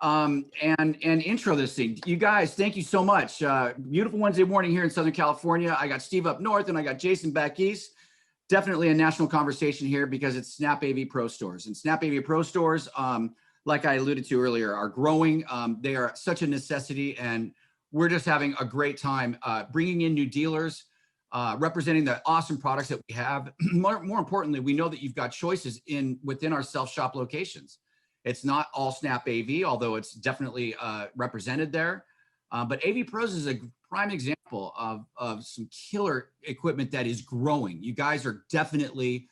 and intro this thing. You guys, thank you so much. Beautiful Wednesday morning here in Southern California. I got Steve up north and I got Jason back east. Definitely a national conversation here because it's SnapAV Pro stores. And SnapAV Pro stores, like I alluded to earlier, are growing. They are such a necessity, and we're just having a great time bringing in new dealers, representing the awesome products that we have. More importantly, we know that you've got choices within our self-shop locations. It's not all SnapAV, although it's definitely represented there. But AVPros is a prime example of some killer equipment that is growing. You guys are definitely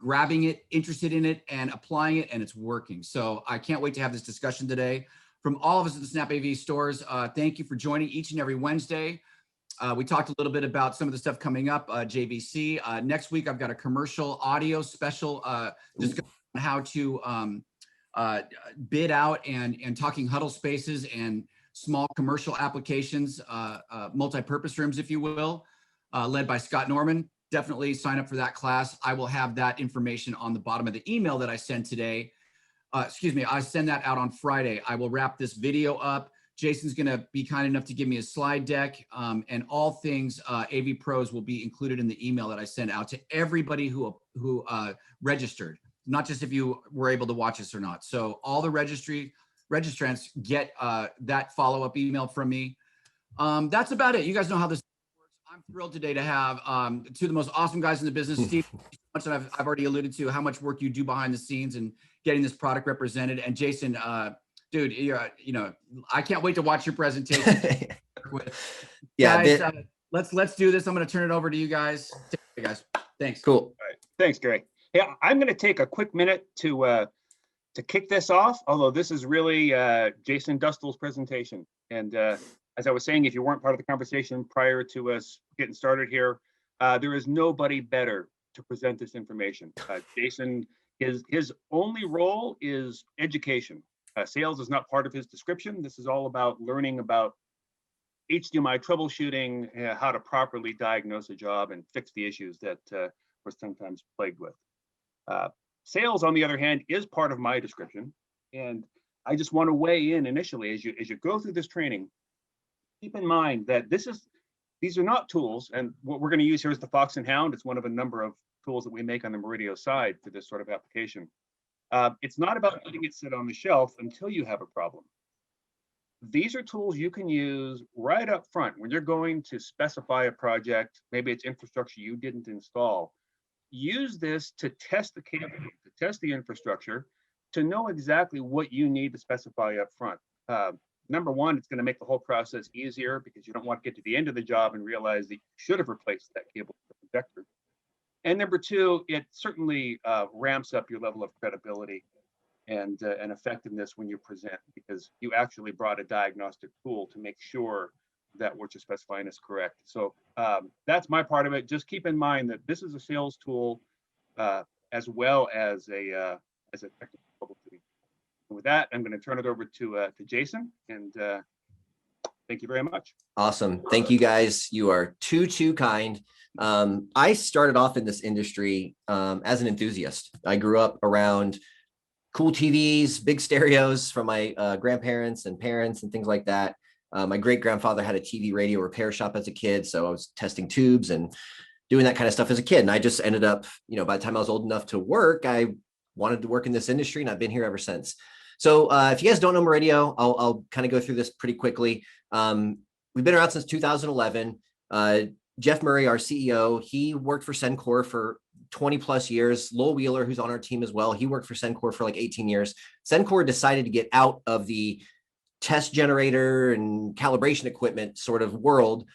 grabbing it, interested in it, and applying it, and it's working. So I can't wait to have this discussion today. From all of us at the SnapAV stores, thank you for joining each and every Wednesday. We talked a little bit about some of the stuff coming up, JVC. Next week, I've got a commercial audio special discussion on how to bid out and talking huddle spaces and small commercial applications, multi-purpose rooms, if you will, led by Scott Norman. Definitely sign up for that class. I will have that information on the bottom of the email that I sent today. Excuse me, I send that out on Friday. I will wrap this video up. Jason's gonna be kind enough to give me a slide deck, and all things AV Pros will be included in the email that I send out to everybody who registered, not just if you were able to watch us or not. So all the registrants get that follow-up email from me. That's about it. You guys know how this works. I'm thrilled today to have two of the most awesome guys in the business. Steve, much that I've already alluded to how much work you do behind the scenes and getting this product represented. And Jason, dude, I can't wait to watch your presentation. Yeah, guys, let's do this. I'm going to turn it over to you guys. Hey guys, thanks. Cool. All right. Thanks, Gary. Yeah, I'm going to take a quick minute to kick this off. Although this is really Jason Dustel's presentation, and as I was saying, if you weren't part of the conversation prior to us getting started here, there is nobody better to present this information. Jason, his only role is education. Sales is not part of his description. This is all about learning about HDMI troubleshooting, how to properly diagnose a job and fix the issues that we're sometimes plagued with. Sales, on the other hand, is part of my description. And I just want to weigh in initially as you go through this training. Keep in mind that these are not tools, and what we're going to use here is the Fox and Hound. It's one of a number of tools that we make on the Meridio side for this sort of application. It's not about letting it sit on the shelf until you have a problem. These are tools you can use right up front when you're going to specify a project. Maybe it's infrastructure you didn't install. Use this to test the cable, to test the infrastructure, to know exactly what you need to specify up front. Number one, it's going to make the whole process easier because you don't want to get to the end of the job and realize that you should have replaced that cable with the projector. And number two, it certainly ramps up your level of credibility and effectiveness when you present, because you actually brought a diagnostic tool to make sure that what you're specifying is correct. So that's my part of it. Just keep in mind that this is a sales tool as well as a technical troubleshooting. With that, I'm going to turn it over to Jason, and thank you very much. Awesome. Thank you, guys. You are too kind. I started off in this industry as an enthusiast. I grew up around cool TVs, big stereos from my grandparents and parents and things like that. My great-grandfather had a TV radio repair shop as a kid, so I was testing tubes and doing that kind of stuff as a kid. And I just ended up, by the time I was old enough to work, I wanted to work in this industry, and I've been here ever since. So if you guys don't know Meridio, I'll kind of go through this pretty quickly. We've been around since 2011. Jeff Murray, our CEO, he worked for Sencor for 20 plus years. Lowell Wheeler, who's on our team as well, he worked for Sencor for like 18 years. Sencor decided to get out of the test generator and calibration equipment sort of world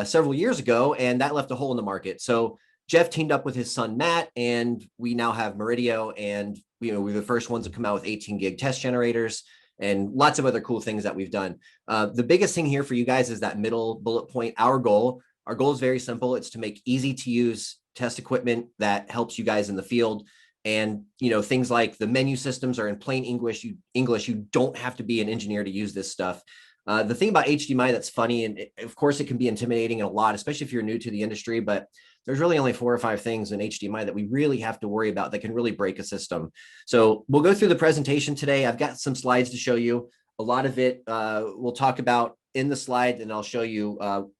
several years ago, and that left a hole in the market. So Jeff teamed up with his son, Matt, and we now have Meridio, and we're the first ones to come out with 18 gig test generators and lots of other cool things that we've done. The biggest thing here for you guys is that middle bullet point, our goal. Our goal is very simple. It's to make easy to use test equipment that helps you guys in the field. And, things like the menu systems are in plain English. You don't have to be an engineer to use this stuff. The thing about HDMI that's funny, and of course it can be intimidating a lot, especially if you're new to the industry, but there's really only 4 or 5 things in HDMI that we really have to worry about that can really break a system. So we'll go through the presentation today. I've got some slides to show you. A lot of it we'll talk about in the slide, and I'll show you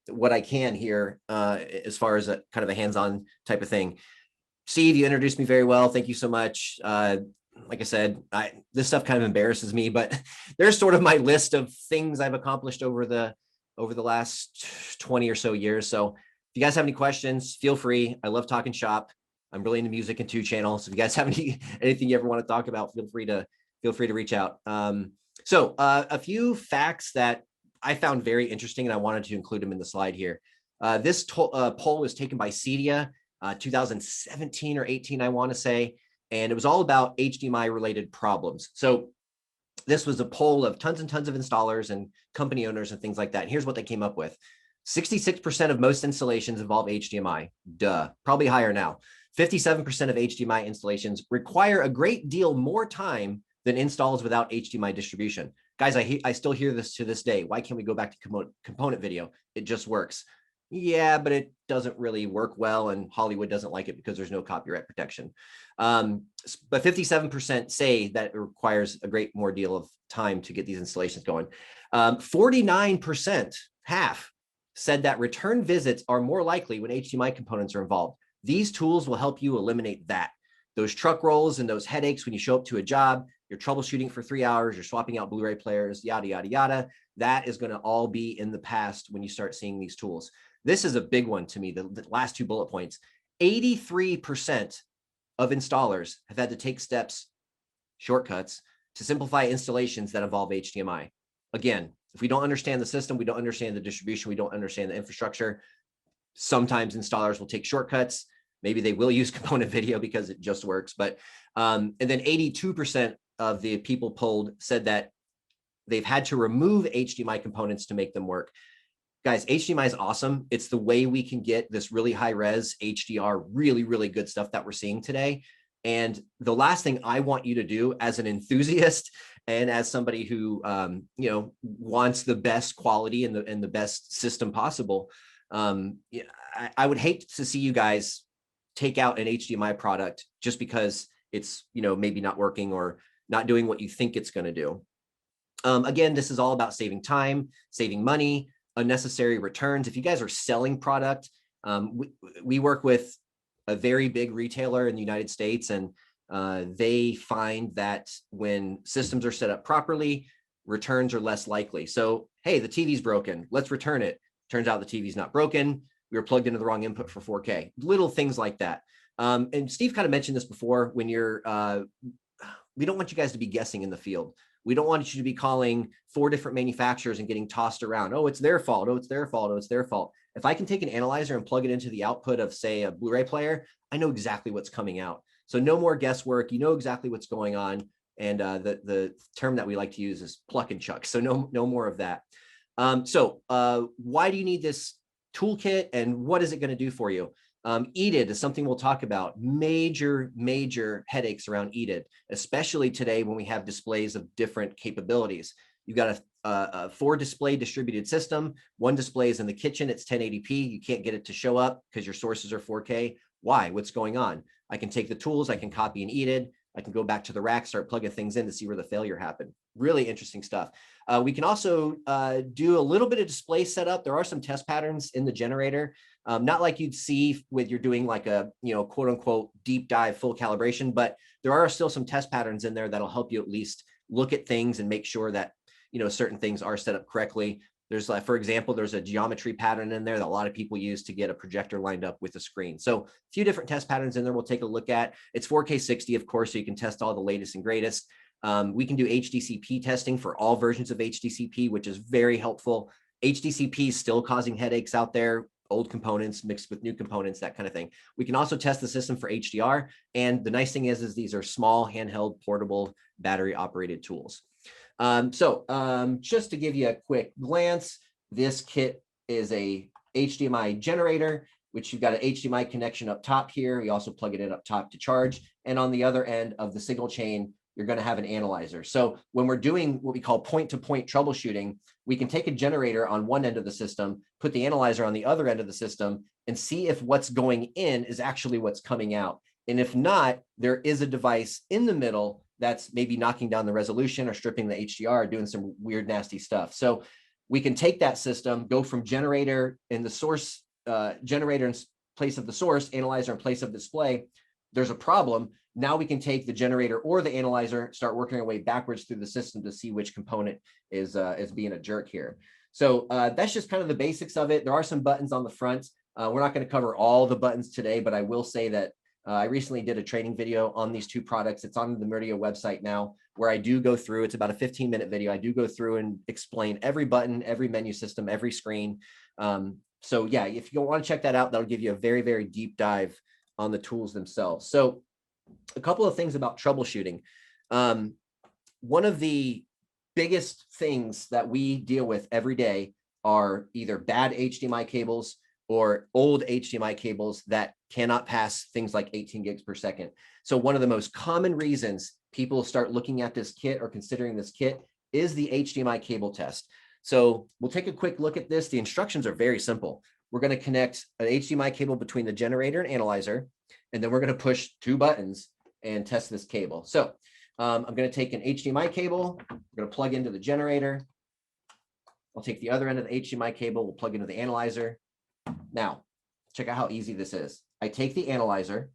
what I can here as far as a kind of a hands-on type of thing. Steve, you introduced me very well. Thank you so much. Like I said, this stuff kind of embarrasses me, but there's sort of my list of things I've accomplished over the last 20 or so years. So if you guys have any questions, feel free. I love talking shop. I'm really into music and 2 channels. So if you guys have anything you ever want to talk about, feel free to reach out. So a few facts that I found very interesting, and I wanted to include them in the slide here. This poll was taken by Cedia, 2017 or 18, I want to say. And it was all about HDMI related problems. So this was a poll of tons and tons of installers and company owners and things like that. And here's what they came up with. 66% of most installations involve HDMI. Duh, probably higher now. 57% of HDMI installations require a great deal more time than installs without HDMI distribution. Guys, I still hear this to this day. Why can't we go back to component video? It just works. Yeah, but it doesn't really work well, and Hollywood doesn't like it because there's no copyright protection. But 57% say that it requires a great more deal of time to get these installations going. 49%, half, said that return visits are more likely when HDMI components are involved. These tools will help you eliminate that. Those truck rolls and those headaches when you show up to a job, you're troubleshooting for 3 hours, you're swapping out Blu-ray players, yada, yada, yada. That is going to all be in the past when you start seeing these tools. This is a big one to me, the last 2 bullet points. 83% of installers have had to take steps, shortcuts, to simplify installations that involve HDMI. Again, if we don't understand the system, we don't understand the distribution, we don't understand the infrastructure, sometimes installers will take shortcuts. Maybe they will use component video because it just works. But and then 82% of the people polled said that they've had to remove HDMI components to make them work. Guys, HDMI is awesome. It's the way we can get this really high res HDR, really, really good stuff that we're seeing today. And the last thing I want you to do as an enthusiast and as somebody who, wants the best quality and the best system possible, I would hate to see you guys take out an HDMI product just because it's, maybe not working or not doing what you think it's going to do. Again, this is all about saving time, saving money, unnecessary returns. If you guys are selling product, we work with a very big retailer in the United States, and they find that when systems are set up properly, returns are less likely. So, hey, the TV's broken, let's return it. Turns out the TV's not broken. We were plugged into the wrong input for 4K. Little things like that. And Steve kind of mentioned this before, when you're, we don't want you guys to be guessing in the field. We don't want you to be calling 4 different manufacturers and getting tossed around. Oh, it's their fault. Oh, it's their fault. Oh, it's their fault. If I can take an analyzer and plug it into the output of, say, a Blu-ray player, I know exactly what's coming out. So no more guesswork. You know exactly what's going on. And the term that we like to use is pluck and chuck. So no more of that. So why do you need this toolkit, and what is it going to do for you? EDID is something we'll talk about. Major headaches around EDID, especially today when we have displays of different capabilities. You've got a 4 display distributed system. 1 display is in the kitchen. It's 1080p. You can't get it to show up because your sources are 4K. Why? What's going on? I can take the tools. I can copy an EDID. I can go back to the rack, start plugging things in to see where the failure happened. Really interesting stuff. We can also do a little bit of display setup. There are some test patterns in the generator, not like you'd see with you're doing like a, quote unquote, deep dive full calibration, but there are still some test patterns in there that'll help you at least look at things and make sure that, certain things are set up correctly. There's like, for example, there's a geometry pattern in there that a lot of people use to get a projector lined up with a screen. So a few different test patterns in there we'll take a look at. It's 4K 60, of course, so you can test all the latest and greatest. We can do HDCP testing for all versions of HDCP, which is very helpful. HDCP is still causing headaches out there, old components mixed with new components, that kind of thing. We can also test the system for HDR. And the nice thing is these are small, handheld, portable, battery operated tools. Just to give you a quick glance, this kit is a HDMI generator, which you've got an HDMI connection up top here. We also plug it in up top to charge. And on the other end of the signal chain, you're going to have an analyzer. So when we're doing what we call point-to-point troubleshooting, we can take a generator on one end of the system, put the analyzer on the other end of the system, and see if what's going in is actually what's coming out. And if not, there is a device in the middle that's maybe knocking down the resolution or stripping the HDR, doing some weird, nasty stuff. So we can take that system, go from generator in the source, generator in place of the source, analyzer in place of display. There's a problem. Now we can take the generator or the analyzer, start working our way backwards through the system to see which component is being a jerk here. So that's just kind of the basics of it. There are some buttons on the front. We're not going to cover all the buttons today, but I will say that I recently did a training video on these two products. It's on the Meridia website now, where I do go through, it's about a 15-minute video. I do go through and explain every button, every menu system, every screen. So yeah, if you want to check that out, that'll give you a very, very deep dive on the tools themselves. So a couple of things about troubleshooting. One of the biggest things that we deal with every day are either bad HDMI cables or old HDMI cables that cannot pass things like 18 gigs per second. So one of the most common reasons people start looking at this kit or considering this kit is the HDMI cable test. So we'll take a quick look at this. The instructions are very simple. We're going to connect an HDMI cable between the generator and analyzer, and then we're going to push two buttons and test this cable. So I'm going to take an HDMI cable, I'm going to plug into the generator. I'll take the other end of the HDMI cable, we'll plug into the analyzer. Now, check out how easy this is. I take the analyzer,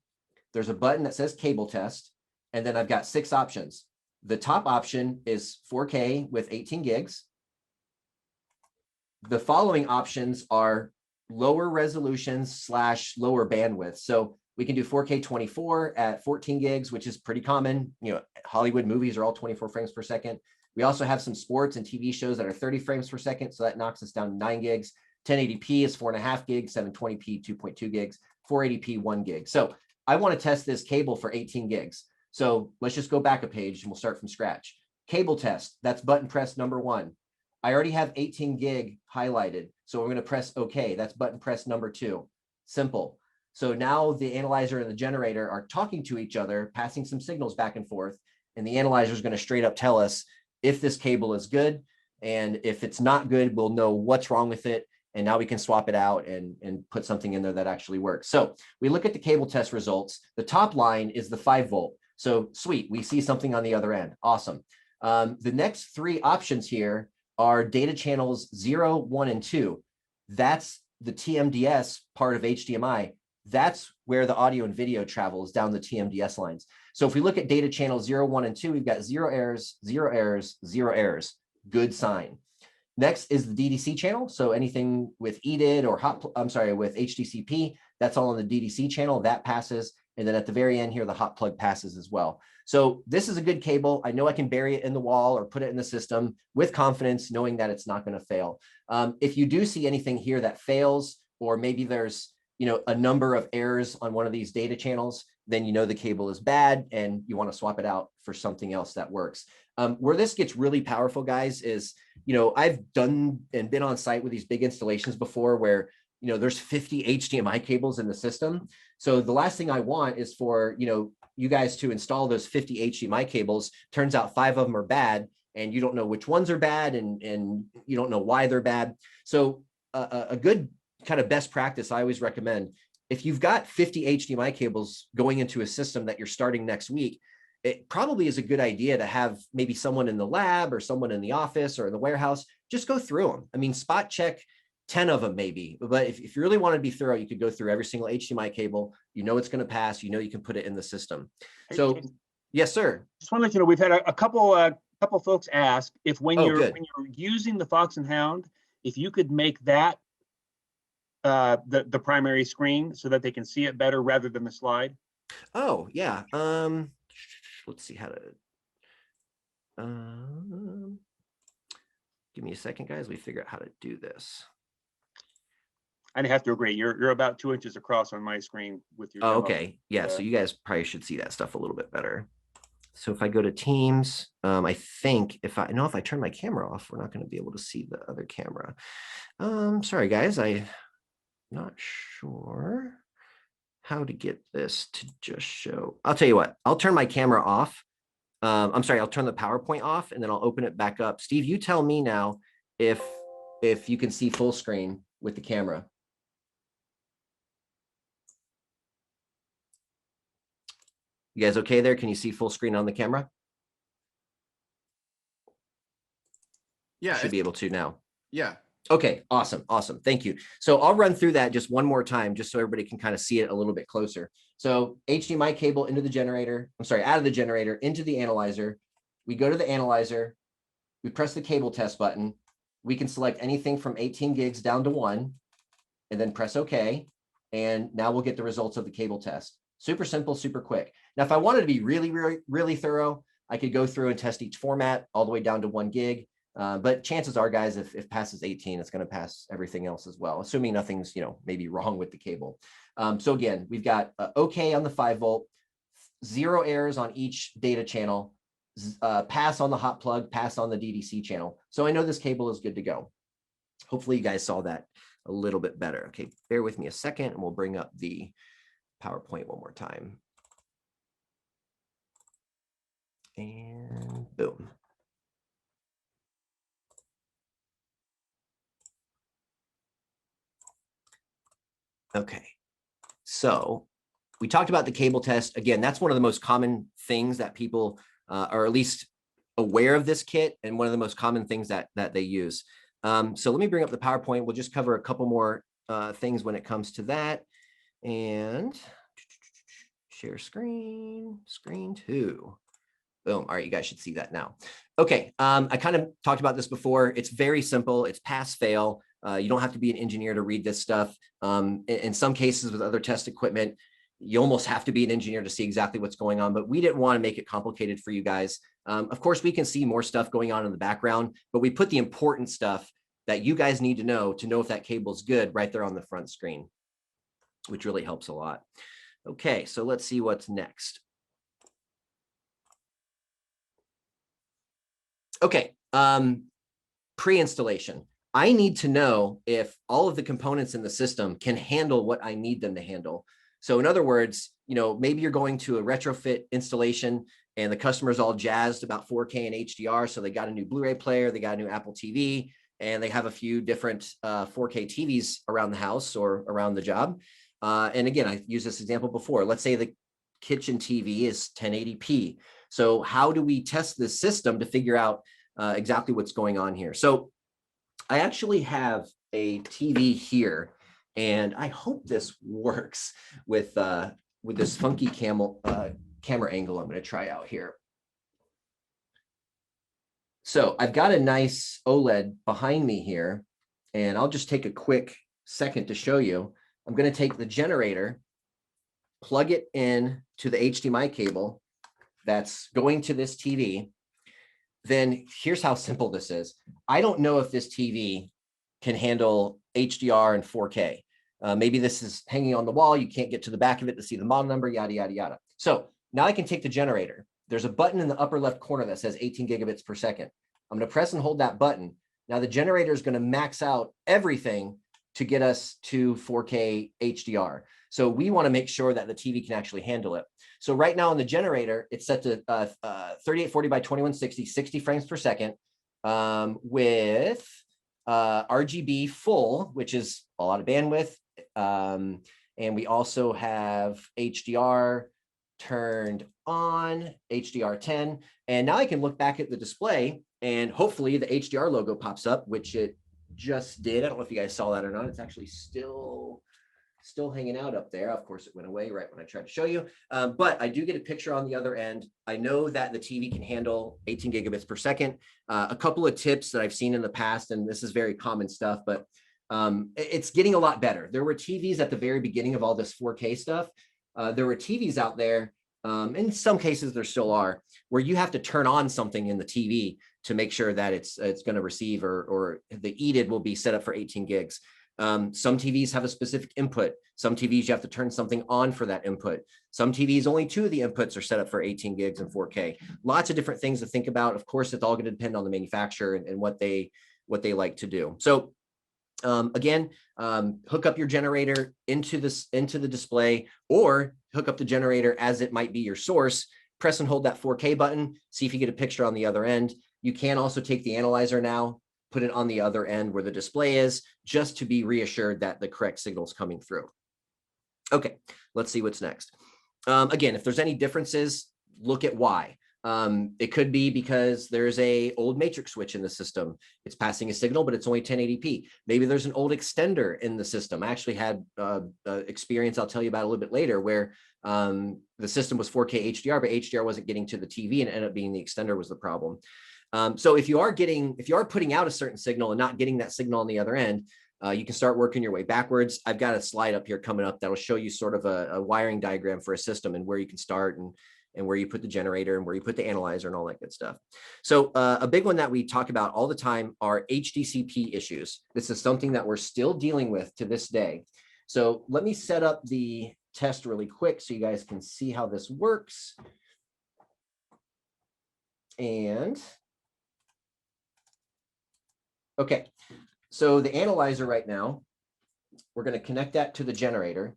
there's a button that says cable test, and then I've got 6 options. The top option is 4K with 18 gigs. The following options are lower resolutions / lower bandwidth. So we can do 4K 24 at 14 gigs, which is pretty common. You know, Hollywood movies are all 24 frames per second. We also have some sports and TV shows that are 30 frames per second. So that knocks us down to 9 gigs. 1080p is 4.5 gigs, 720p, 2.2 gigs, 480p, 1 gig. So I want to test this cable for 18 gigs. So let's just go back a page and we'll start from scratch. Cable test, that's button press number 1. I already have 18 gig highlighted. So we're going to press OK. That's button press number 2. Simple. So now the analyzer and the generator are talking to each other, passing some signals back and forth. And the analyzer is going to straight up tell us if this cable is good. And if it's not good, we'll know what's wrong with it. And now we can swap it out and put something in there that actually works. So we look at the cable test results. The top line is the 5 volt. So sweet, we see something on the other end. Awesome. The next 3 options here are data channels 0, 1, and 2. That's the TMDS part of HDMI. That's where the audio and video travels down the TMDS lines. So if we look at data channel 0, 1, and 2, we've got 0 errors, 0 errors, 0 errors. Good sign. Next is the DDC channel. So anything with EDID or with HDCP, that's all on the DDC channel, that passes. And then at the very end here, the hot plug passes as well. So this is a good cable. I know I can bury it in the wall or put it in the system with confidence, knowing that it's not going to fail. If you do see anything here that fails, or maybe there's a number of errors on one of these data channels, then the cable is bad and you want to swap it out for something else that works. Where this gets really powerful, guys, is, I've done and been on site with these big installations before where, there's 50 HDMI cables in the system. So the last thing I want is for, you guys to install those 50 HDMI cables. Turns out 5 of them are bad and you don't know which ones are bad and you don't know why they're bad. So a good kind of best practice I always recommend, if you've got 50 HDMI cables going into a system that you're starting next week, it probably is a good idea to have maybe someone in the lab or someone in the office or in the warehouse, just go through them. I mean, spot check 10 of them maybe, but if you really want to be thorough, you could go through every single HDMI cable. It's going to pass, you can put it in the system. So yes, sir. Just want to let you know, we've had a couple folks ask if when you're using the Fox and Hound, if you could make that the primary screen so that they can see it better rather than the slide. Oh yeah. Let's see how to give me a second, guys. We figure out how to do this. I have to agree. You're about 2 inches across on my screen with your. Oh, okay. Yeah. So you guys probably should see that stuff a little bit better. So if I go to Teams, I think if I turn my camera off, we're not going to be able to see the other camera. Sorry, guys. I'm not sure how to get this to just show. I'll tell you what, I'll turn my camera off. I'm sorry, I'll turn the PowerPoint off and then I'll open it back up. Steve, you tell me now if you can see full screen with the camera. You guys okay there? Can you see full screen on the camera? Yeah. Should be able to now. Yeah. Okay, awesome, awesome. Thank you. So I'll run through that just one more time, just so everybody can kind of see it a little bit closer. So HDMI cable into the generator, I'm sorry, out of the generator into the analyzer. We go to the analyzer, we press the cable test button. We can select anything from 18 gigs down to 1, and then press OK. And now we'll get the results of the cable test. Super simple, super quick. Now, if I wanted to be really, really, really thorough, I could go through and test each format all the way down to 1 gig. But chances are, guys, if passes 18, it's going to pass everything else as well, assuming nothing's, maybe wrong with the cable. So again, we've got OK on the 5-volt, 0 errors on each data channel, pass on the hot plug, pass on the DDC channel. So I know this cable is good to go. Hopefully you guys saw that a little bit better. Okay, bear with me a second and we'll bring up the PowerPoint one more time. And boom. Okay, so we talked about the cable test. Again, that's one of the most common things that people are at least aware of this kit, and one of the most common things that they use. So let me bring up the PowerPoint. We'll just cover a couple more things when it comes to that. And share screen, screen 2. Boom. All right, you guys should see that now. Okay, I kind of talked about this before. It's very simple. It's pass fail. You don't have to be an engineer to read this stuff. In some cases with other test equipment, you almost have to be an engineer to see exactly what's going on, but we didn't want to make it complicated for you guys. Of course, we can see more stuff going on in the background, but we put the important stuff that you guys need to know if that cable is good right there on the front screen, which really helps a lot. Okay, so let's see what's next. Okay, pre-installation. I need to know if all of the components in the system can handle what I need them to handle. So in other words, maybe you're going to a retrofit installation and the customer's all jazzed about 4K and HDR. So they got a new Blu-ray player, they got a new Apple TV, and they have a few different 4K TVs around the house or around the job. And again, I used this example before. Let's say the kitchen TV is 1080p. So how do we test this system to figure out exactly what's going on here? So I actually have a TV here, and I hope this works with this funky camera angle I'm going to try out here. So I've got a nice OLED behind me here, and I'll just take a quick second to show you. I'm going to take the generator, plug it in to the HDMI cable that's going to this TV. Then here's how simple this is. I don't know if this TV can handle HDR and 4K. Maybe this is hanging on the wall. You can't get to the back of it to see the model number, yada, yada, yada. So now I can take the generator. There's a button in the upper left corner that says 18 gigabits per second. I'm going to press and hold that button. Now the generator is going to max out everything to get us to 4K HDR. So we want to make sure that the TV can actually handle it. So right now on the generator, it's set to 3840 by 2160, 60 frames per second with RGB full, which is a lot of bandwidth. And we also have HDR turned on, HDR10. And now I can look back at the display and hopefully the HDR logo pops up, which it just did. I don't know if you guys saw that or not. It's actually still hanging out up there. Of course, it went away right when I tried to show you. But I do get a picture on the other end. I know that the TV can handle 18 gigabits per second. A couple of tips that I've seen in the past, and this is very common stuff, but it's getting a lot better. There were TVs at the very beginning of all this 4K stuff. There were TVs out there, in some cases there still are, where you have to turn on something in the TV to make sure that it's going to receive, or the EDID will be set up for 18 gigs. Some TVs have a specific input. Some TVs you have to turn something on for that input. Some TVs, only 2 of the inputs are set up for 18 gigs and 4K. Lots of different things to think about. Of course, it's all going to depend on the manufacturer and what they like to do. So again, hook up your generator into the display, or hook up the generator as it might be your source. press and hold that 4K button, see if you get a picture on the other end. You can also take the analyzer now, put it on the other end where the display is, just to be reassured that the correct signal is coming through. Okay, let's see what's next. Again, if there's any differences, look at why. It could be because there's a old matrix switch in the system. It's passing a signal, but it's only 1080p. Maybe there's an old extender in the system. I actually had experience I'll tell you about a little bit later where the system was 4K HDR, but HDR wasn't getting to the TV and it ended up being the extender was the problem. So if you are putting out a certain signal and not getting that signal on the other end, you can start working your way backwards. I've got a slide up here coming up that'll show you sort of a wiring diagram for a system and where you can start and where you put the generator and where you put the analyzer and all that good stuff. So a big one that we talk about all the time are HDCP issues. This is something that we're still dealing with to this day. So let me set up the test really quick so you guys can see how this works. And okay, so the analyzer right now, we're going to connect that to the generator.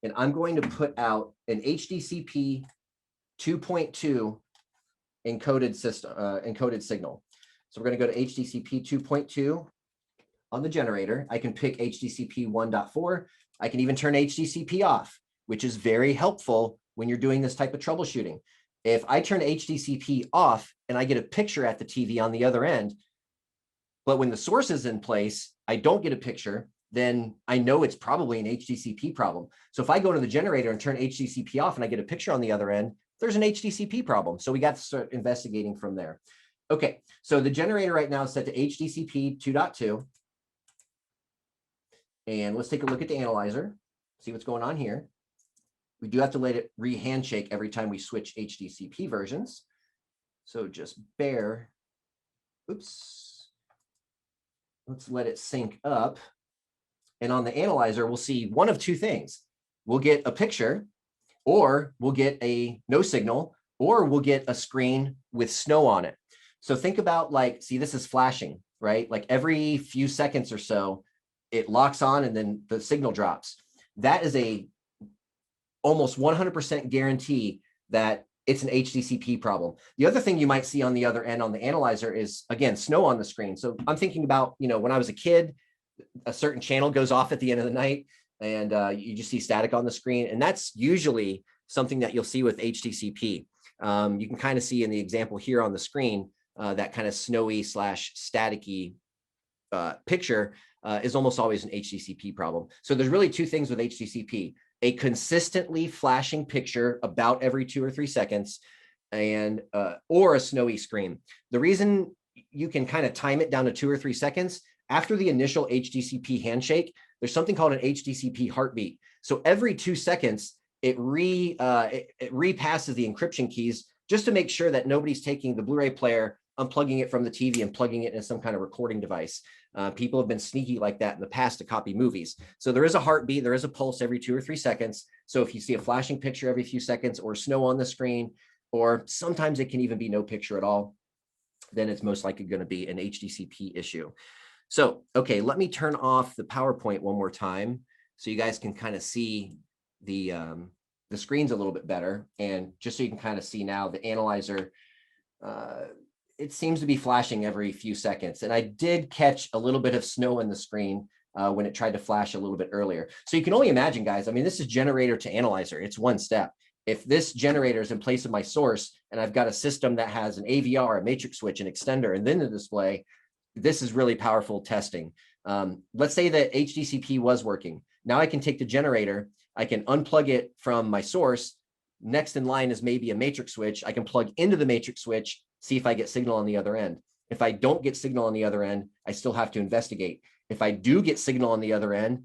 And I'm going to put out an HDCP 2.2 encoded system, encoded signal. So we're going to go to HDCP 2.2 on the generator. I can pick HDCP 1.4. I can even turn HDCP off, which is very helpful when you're doing this type of troubleshooting. If I turn HDCP off and I get a picture at the TV on the other end, but when the source is in place, I don't get a picture, then I know it's probably an HDCP problem. So if I go to the generator and turn HDCP off and I get a picture on the other end, there's an HDCP problem. So we got to start investigating from there. Okay, so the generator right now is set to HDCP 2.2. And let's take a look at the analyzer, see what's going on here. We do have to let it re-handshake every time we switch HDCP versions. So just bear, oops. Let's let it sync up. And on the analyzer, we'll see one of two things. We'll get a picture, or we'll get a no signal, or we'll get a screen with snow on it. So think about like, see, this is flashing, right? Like every few seconds or so, it locks on and then the signal drops. That is a almost 100% guarantee that it's an HDCP problem. The other thing you might see on the other end on the analyzer is, again, snow on the screen. So I'm thinking about, you know, when I was a kid, a certain channel goes off at the end of the night and you just see static on the screen. And that's usually something that you'll see with HDCP. You can kind of see in the example here on the screen, that kind of snowy / staticky picture is almost always an HDCP problem. So there's really two things with HDCP: a consistently flashing picture about every 2 or 3 seconds, and or a snowy screen. The reason you can kind of time it down to 2 or 3 seconds, after the initial HDCP handshake, there's something called an HDCP heartbeat. So every 2 seconds, it repasses the encryption keys just to make sure that nobody's taking the Blu-ray player, unplugging it from the TV and plugging it in some kind of recording device. People have been sneaky like that in the past to copy movies. So there is a heartbeat, there is a pulse every 2 or 3 seconds. So if you see a flashing picture every few seconds or snow on the screen, or sometimes it can even be no picture at all, then it's most likely going to be an HDCP issue. So, okay, let me turn off the PowerPoint one more time so you guys can kind of see the screens a little bit better. And just so you can kind of see now the analyzer, it seems to be flashing every few seconds. And I did catch a little bit of snow in the screen when it tried to flash a little bit earlier. So you can only imagine, guys, I mean, this is generator to analyzer. It's one step. If this generator is in place of my source and I've got a system that has an AVR, a matrix switch, an extender, and then the display, this is really powerful testing. Let's say that HDCP was working. Now I can take the generator, I can unplug it from my source. Next in line is maybe a matrix switch. I can plug into the matrix switch, see if I get signal on the other end. If I don't get signal on the other end, I still have to investigate. If I do get signal on the other end,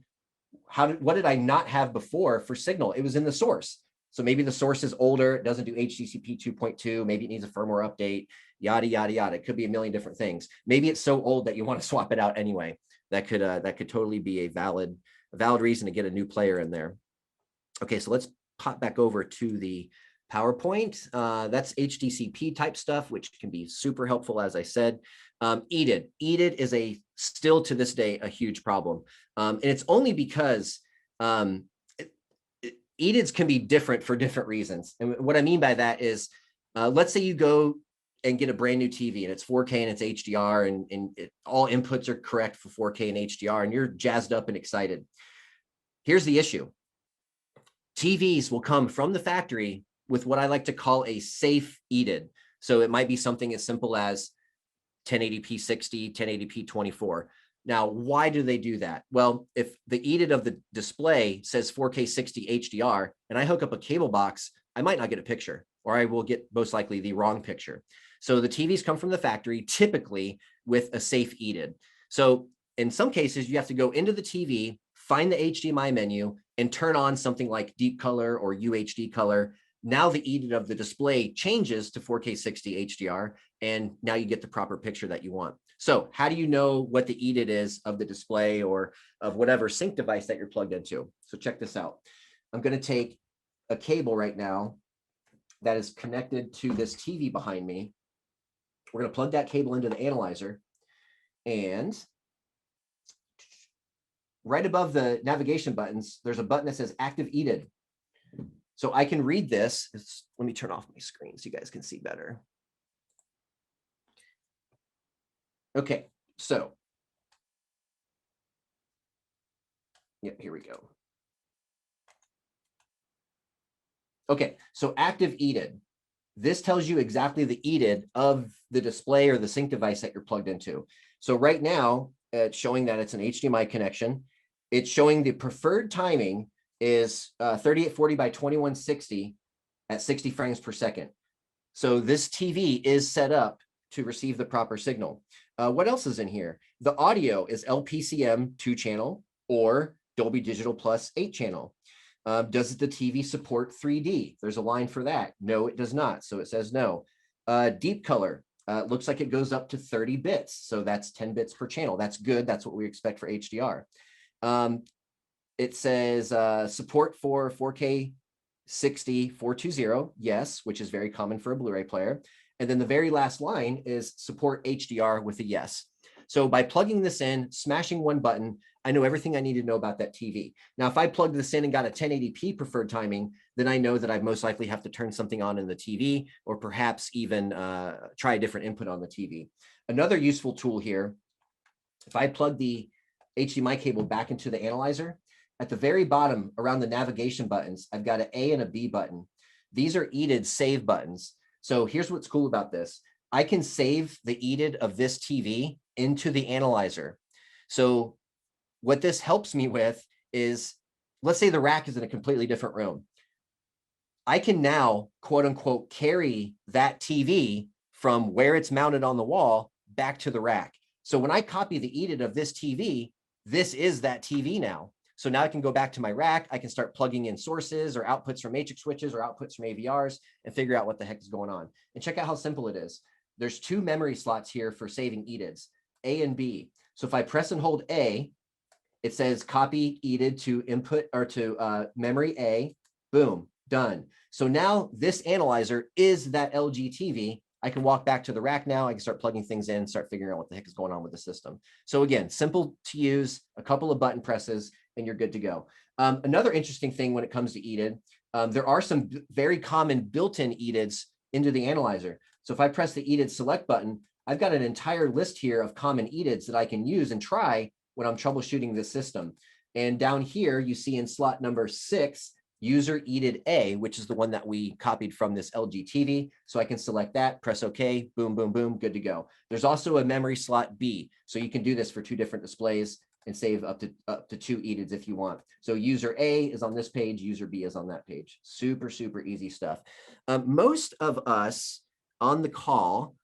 what did I not have before for signal? It was in the source. So maybe the source is older, it doesn't do HDCP 2.2, maybe it needs a firmware update, yada, yada, yada. It could be a million different things. Maybe it's so old that you want to swap it out anyway. That could totally be a valid reason to get a new player in there. Okay, so let's pop back over to the PowerPoint. That's HDCP type stuff, which can be super helpful, as I said. EDID is still to this day a huge problem. And it's only because EDIDs can be different for different reasons. And what I mean by that is, let's say you go and get a brand new TV and it's 4K and it's HDR and all inputs are correct for 4K and HDR and you're jazzed up and excited. Here's the issue. TVs will come from the factory with what I like to call a safe EDID. So it might be something as simple as 1080p 60, 1080p 24. Now, why do they do that? Well, if the EDID of the display says 4K 60 HDR and I hook up a cable box, I might not get a picture, or I will get most likely the wrong picture. So the TVs come from the factory typically with a safe EDID. So in some cases, you have to go into the TV, find the HDMI menu, and turn on something like deep color or UHD color. Now the EDID of the display changes to 4K 60 HDR, and now you get the proper picture that you want. So how do you know what the EDID is of the display or of whatever sync device that you're plugged into? So check this out. I'm going to take a cable right now that is connected to this TV behind me. We're going to plug that cable into the analyzer, and right above the navigation buttons, there's a button that says Active EDID. So I can read this. Let me turn off my screen so you guys can see better. Okay, so yep, here we go. Okay, so Active EDID. This tells you exactly the EDID of the display or the sync device that you're plugged into. So right now, it's showing that it's an HDMI connection. It's showing the preferred timing is 3840 by 2160 at 60 frames per second. So this TV is set up to receive the proper signal. What else is in here? The audio is LPCM 2-channel or Dolby Digital Plus 8-channel. Does the TV support 3D? There's a line for that. No, it does not. So it says no. Deep color. Looks like it goes up to 30 bits. So that's 10 bits per channel. That's good. That's what we expect for HDR. It says support for 4K 60 420. Yes, which is very common for a Blu-ray player. And then the very last line is support HDR with a yes. So by plugging this in, smashing one button, I know everything I need to know about that TV. Now, if I plugged this in and got a 1080p preferred timing, then I know that I most likely have to turn something on in the TV or perhaps even try a different input on the TV. Another useful tool here, if I plug the HDMI cable back into the analyzer, at the very bottom around the navigation buttons, I've got an A and a B button. These are EDID save buttons. So here's what's cool about this. I can save the EDID of this TV into the analyzer. So what this helps me with is, let's say the rack is in a completely different room. I can now, quote unquote, carry that TV from where it's mounted on the wall back to the rack. So when I copy the EDID of this TV, this is that TV now. So now I can go back to my rack. I can start plugging in sources or outputs from matrix switches or outputs from AVRs and figure out what the heck is going on. And check out how simple it is. There's 2 memory slots here for saving EDIDs, A and B. So if I press and hold A, it says copy EDID to input or to memory A, boom, done. So now this analyzer is that LG TV. I can walk back to the rack now. I can start plugging things in, start figuring out what the heck is going on with the system. So again, simple to use, a couple of button presses, and you're good to go. Another interesting thing when it comes to EDID, there are some very common built-in EDIDs into the analyzer. So if I press the EDID select button, I've got an entire list here of common EDIDs that I can use and try when I'm troubleshooting this system. And down here, you see in slot number 6, user EDID A, which is the one that we copied from this LG TV. So I can select that, press OK, boom, boom, boom, good to go. There's also a memory slot B. So you can do this for 2 different displays and save up to 2 EDIDs if you want. So user A is on this page, user B is on that page. Super, super easy stuff. Most of us on the call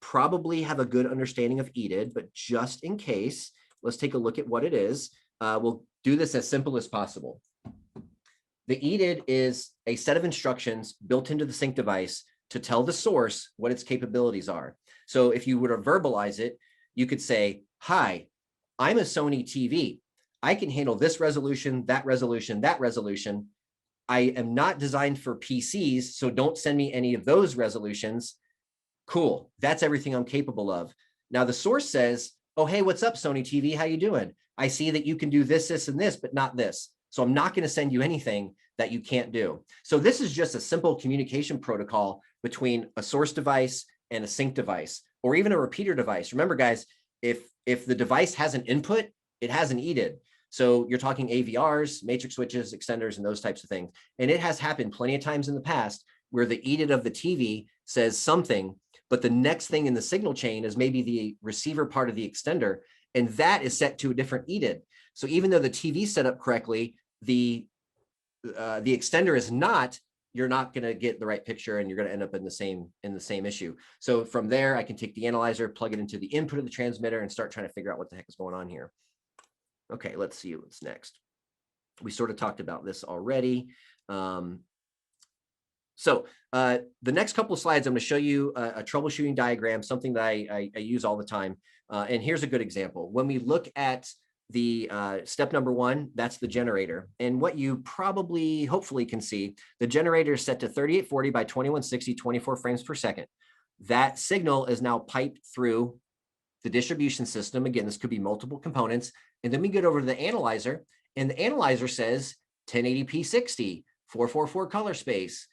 probably have a good understanding of EDID, but just in case, let's take a look at what it is. We'll do this as simple as possible. The EDID is a set of instructions built into the sync device to tell the source what its capabilities are. So if you were to verbalize it, you could say, hi, I'm a Sony TV. I can handle this resolution, that resolution, that resolution. I am not designed for PCs, so don't send me any of those resolutions. Cool, that's everything I'm capable of. Now the source says, oh, hey, what's up, Sony TV? How you doing? I see that you can do this, this, and this, but not this. So I'm not going to send you anything that you can't do. So this is just a simple communication protocol between a source device and a sync device, or even a repeater device. Remember, guys, if the device has an input, it has an EDID. So you're talking AVRs, matrix switches, extenders, and those types of things. And it has happened plenty of times in the past where the EDID of the TV says something, but the next thing in the signal chain is maybe the receiver part of the extender, and that is set to a different EDID. So even though the TV is set up correctly, the extender is not, you're not going to get the right picture, and you're going to end up in the same issue. So from there, I can take the analyzer, plug it into the input of the transmitter, and start trying to figure out what the heck is going on here. Okay, let's see what's next. We sort of talked about this already. So the next couple of slides, I'm going to show you a troubleshooting diagram, something that I use all the time. And here's a good example. When we look at the step number one, that's the generator. And what you probably, hopefully can see, the generator is set to 3840 by 2160, 24 frames per second. That signal is now piped through the distribution system. Again, this could be multiple components. And then we get over to the analyzer, and the analyzer says 1080p 60, 444 color space,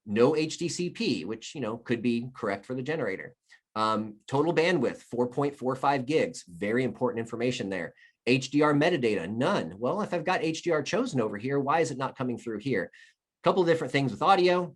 no HDCP, which, you know, could be correct for the generator. Total bandwidth, 4.45 gigs, very important information there. HDR metadata, none. Well, if I've got HDR chosen over here, why is it not coming through here? A couple of different things with audio,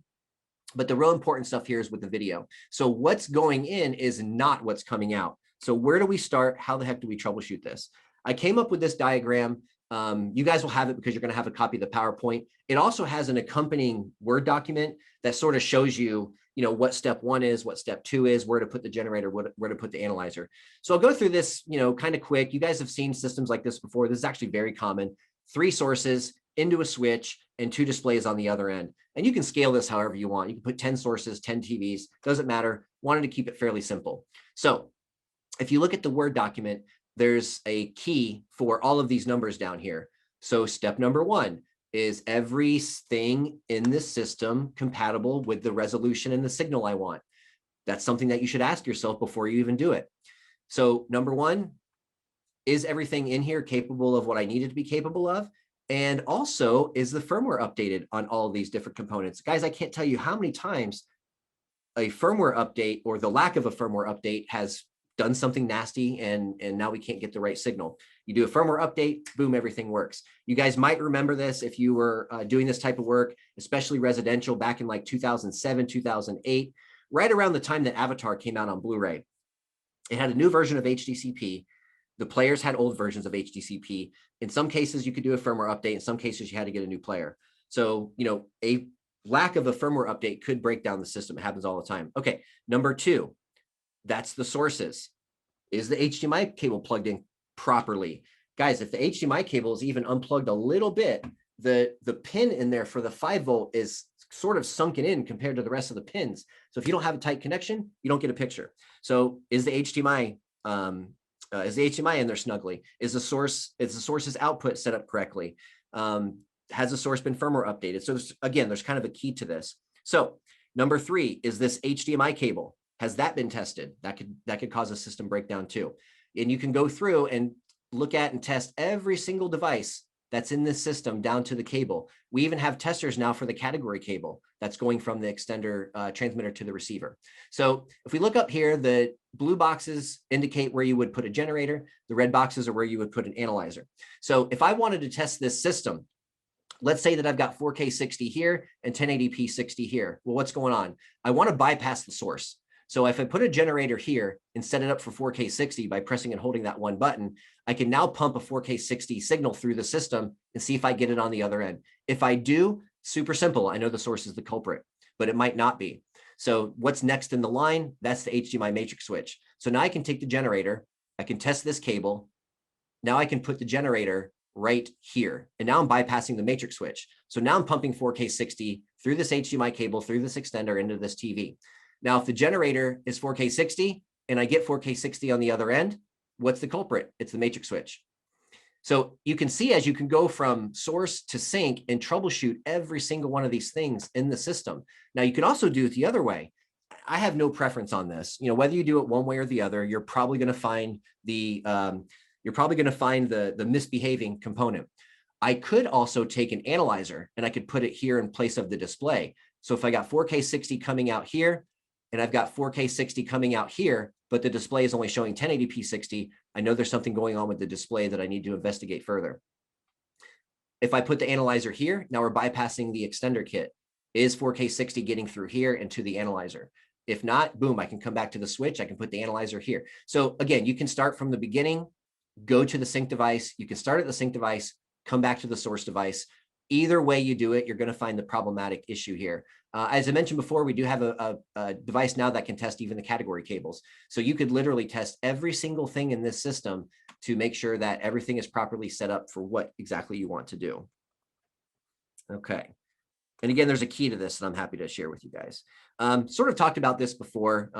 but the real important stuff here is with the video. So what's going in is not what's coming out. So where do we start? How the heck do we troubleshoot this? I came up with this diagram. You guys will have it because you're going to have a copy of the PowerPoint. It also has an accompanying Word document that sort of shows you, you know, what step one is, what step two is, where to put the generator, where to put the analyzer. So I'll go through this, you know, kind of quick. You guys have seen systems like this before. This is actually very common. 3 sources into a switch and 2 displays on the other end. And you can scale this however you want. You can put 10 sources, 10 TVs, doesn't matter. Wanted to keep it fairly simple. So if you look at the Word document, there's a key for all of these numbers down here. So step number 1, is everything in this system compatible with the resolution and the signal I want? That's something that you should ask yourself before you even do it. So number 1, is everything in here capable of what I need it to be capable of? And also, is the firmware updated on all of these different components? Guys, I can't tell you how many times a firmware update or the lack of a firmware update has done something nasty, and now we can't get the right signal. You do a firmware update, boom, everything works. You guys might remember this if you were doing this type of work, especially residential back in like 2007, 2008, right around the time that Avatar came out on Blu-ray. It had a new version of HDCP. The players had old versions of HDCP. In some cases, you could do a firmware update. In some cases, you had to get a new player. So, you know, a lack of a firmware update could break down the system. It happens all the time. Okay, number 2, that's the sources. Is the HDMI cable plugged in properly? Guys, if the HDMI cable is even unplugged a little bit, the pin in there for the 5 volt is sort of sunken in compared to the rest of the pins. So if you don't have a tight connection, you don't get a picture. So is the HDMI in there snugly? Is the source's output set up correctly? Has the source been firmware updated? So there's kind of a key to this. So number 3, is this HDMI cable? Has that been tested? That could cause a system breakdown too. And you can go through and look at and test every single device that's in this system down to the cable. We even have testers now for the category cable that's going from the extender transmitter to the receiver. So if we look up here, the blue boxes indicate where you would put a generator. The red boxes are where you would put an analyzer. So if I wanted to test this system, let's say that I've got 4K 60 here and 1080p 60 here. Well, what's going on? I want to bypass the source. So if I put a generator here and set it up for 4K 60 by pressing and holding that one button, I can now pump a 4K 60 signal through the system and see if I get it on the other end. If I do, super simple. I know the source is the culprit, but it might not be. So what's next in the line? That's the HDMI matrix switch. So now I can take the generator, I can test this cable. Now I can put the generator right here. And now I'm bypassing the matrix switch. So now I'm pumping 4K 60 through this HDMI cable, through this extender into this TV. Now, if the generator is 4K 60 and I get 4K 60 on the other end, what's the culprit? It's the matrix switch. So you can see as you can go from source to sync and troubleshoot every single one of these things in the system. Now, you can also do it the other way. I have no preference on this. You know, whether you do it one way or the other, you're probably going to find the misbehaving component. I could also take an analyzer and I could put it here in place of the display. So if I got 4K 60 coming out here, and I've got 4K 60 coming out here, but the display is only showing 1080p 60, I know there's something going on with the display that I need to investigate further. If I put the analyzer here, now we're bypassing the extender kit. Is 4K 60 getting through here and to the analyzer? If not, boom, I can come back to the switch. I can put the analyzer here. So again, you can start from the beginning, go to the sync device. You can start at the sync device, come back to the source device. Either way you do it, you're going to find the problematic issue here. As I mentioned before, we do have a device now that can test even the category cables. So you could literally test every single thing in this system to make sure that everything is properly set up for what exactly you want to do. Okay. And again, there's a key to this that I'm happy to share with you guys. Sort of talked about this before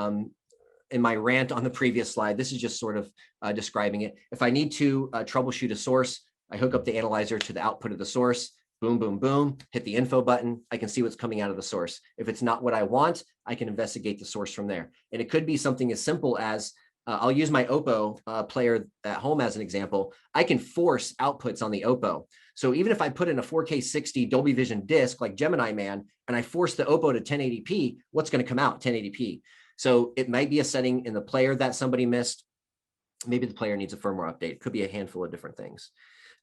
in my rant on the previous slide. This is just sort of describing it. If I need to troubleshoot a source, I hook up the analyzer to the output of the source. Boom, boom, boom, hit the info button. I can see what's coming out of the source. If it's not what I want, I can investigate the source from there. And it could be something as simple as, I'll use my Oppo player at home as an example. I can force outputs on the Oppo. So even if I put in a 4K 60 Dolby Vision disc like Gemini Man, and I force the Oppo to 1080p, what's going to come out 1080p? So it might be a setting in the player that somebody missed. Maybe the player needs a firmware update. It could be a handful of different things.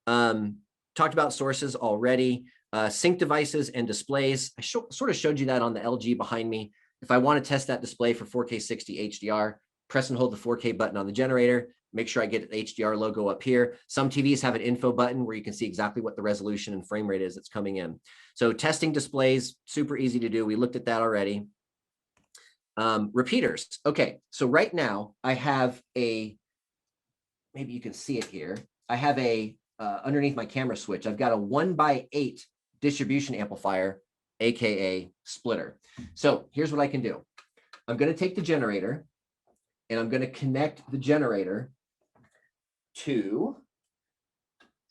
Talked about sources already, sync devices and displays. I sort of showed you that on the LG behind me. If I want to test that display for 4K 60 HDR, press and hold the 4K button on the generator, make sure I get the HDR logo up here. Some TVs have an info button where you can see exactly what the resolution and frame rate is that's coming in. So testing displays, super easy to do. We looked at that already. Repeaters. Okay, so right now I have maybe you can see it here. I have underneath my camera switch, I've got a 1x8 distribution amplifier, AKA splitter. So here's what I can do. I'm going to take the generator and I'm going to connect the generator to,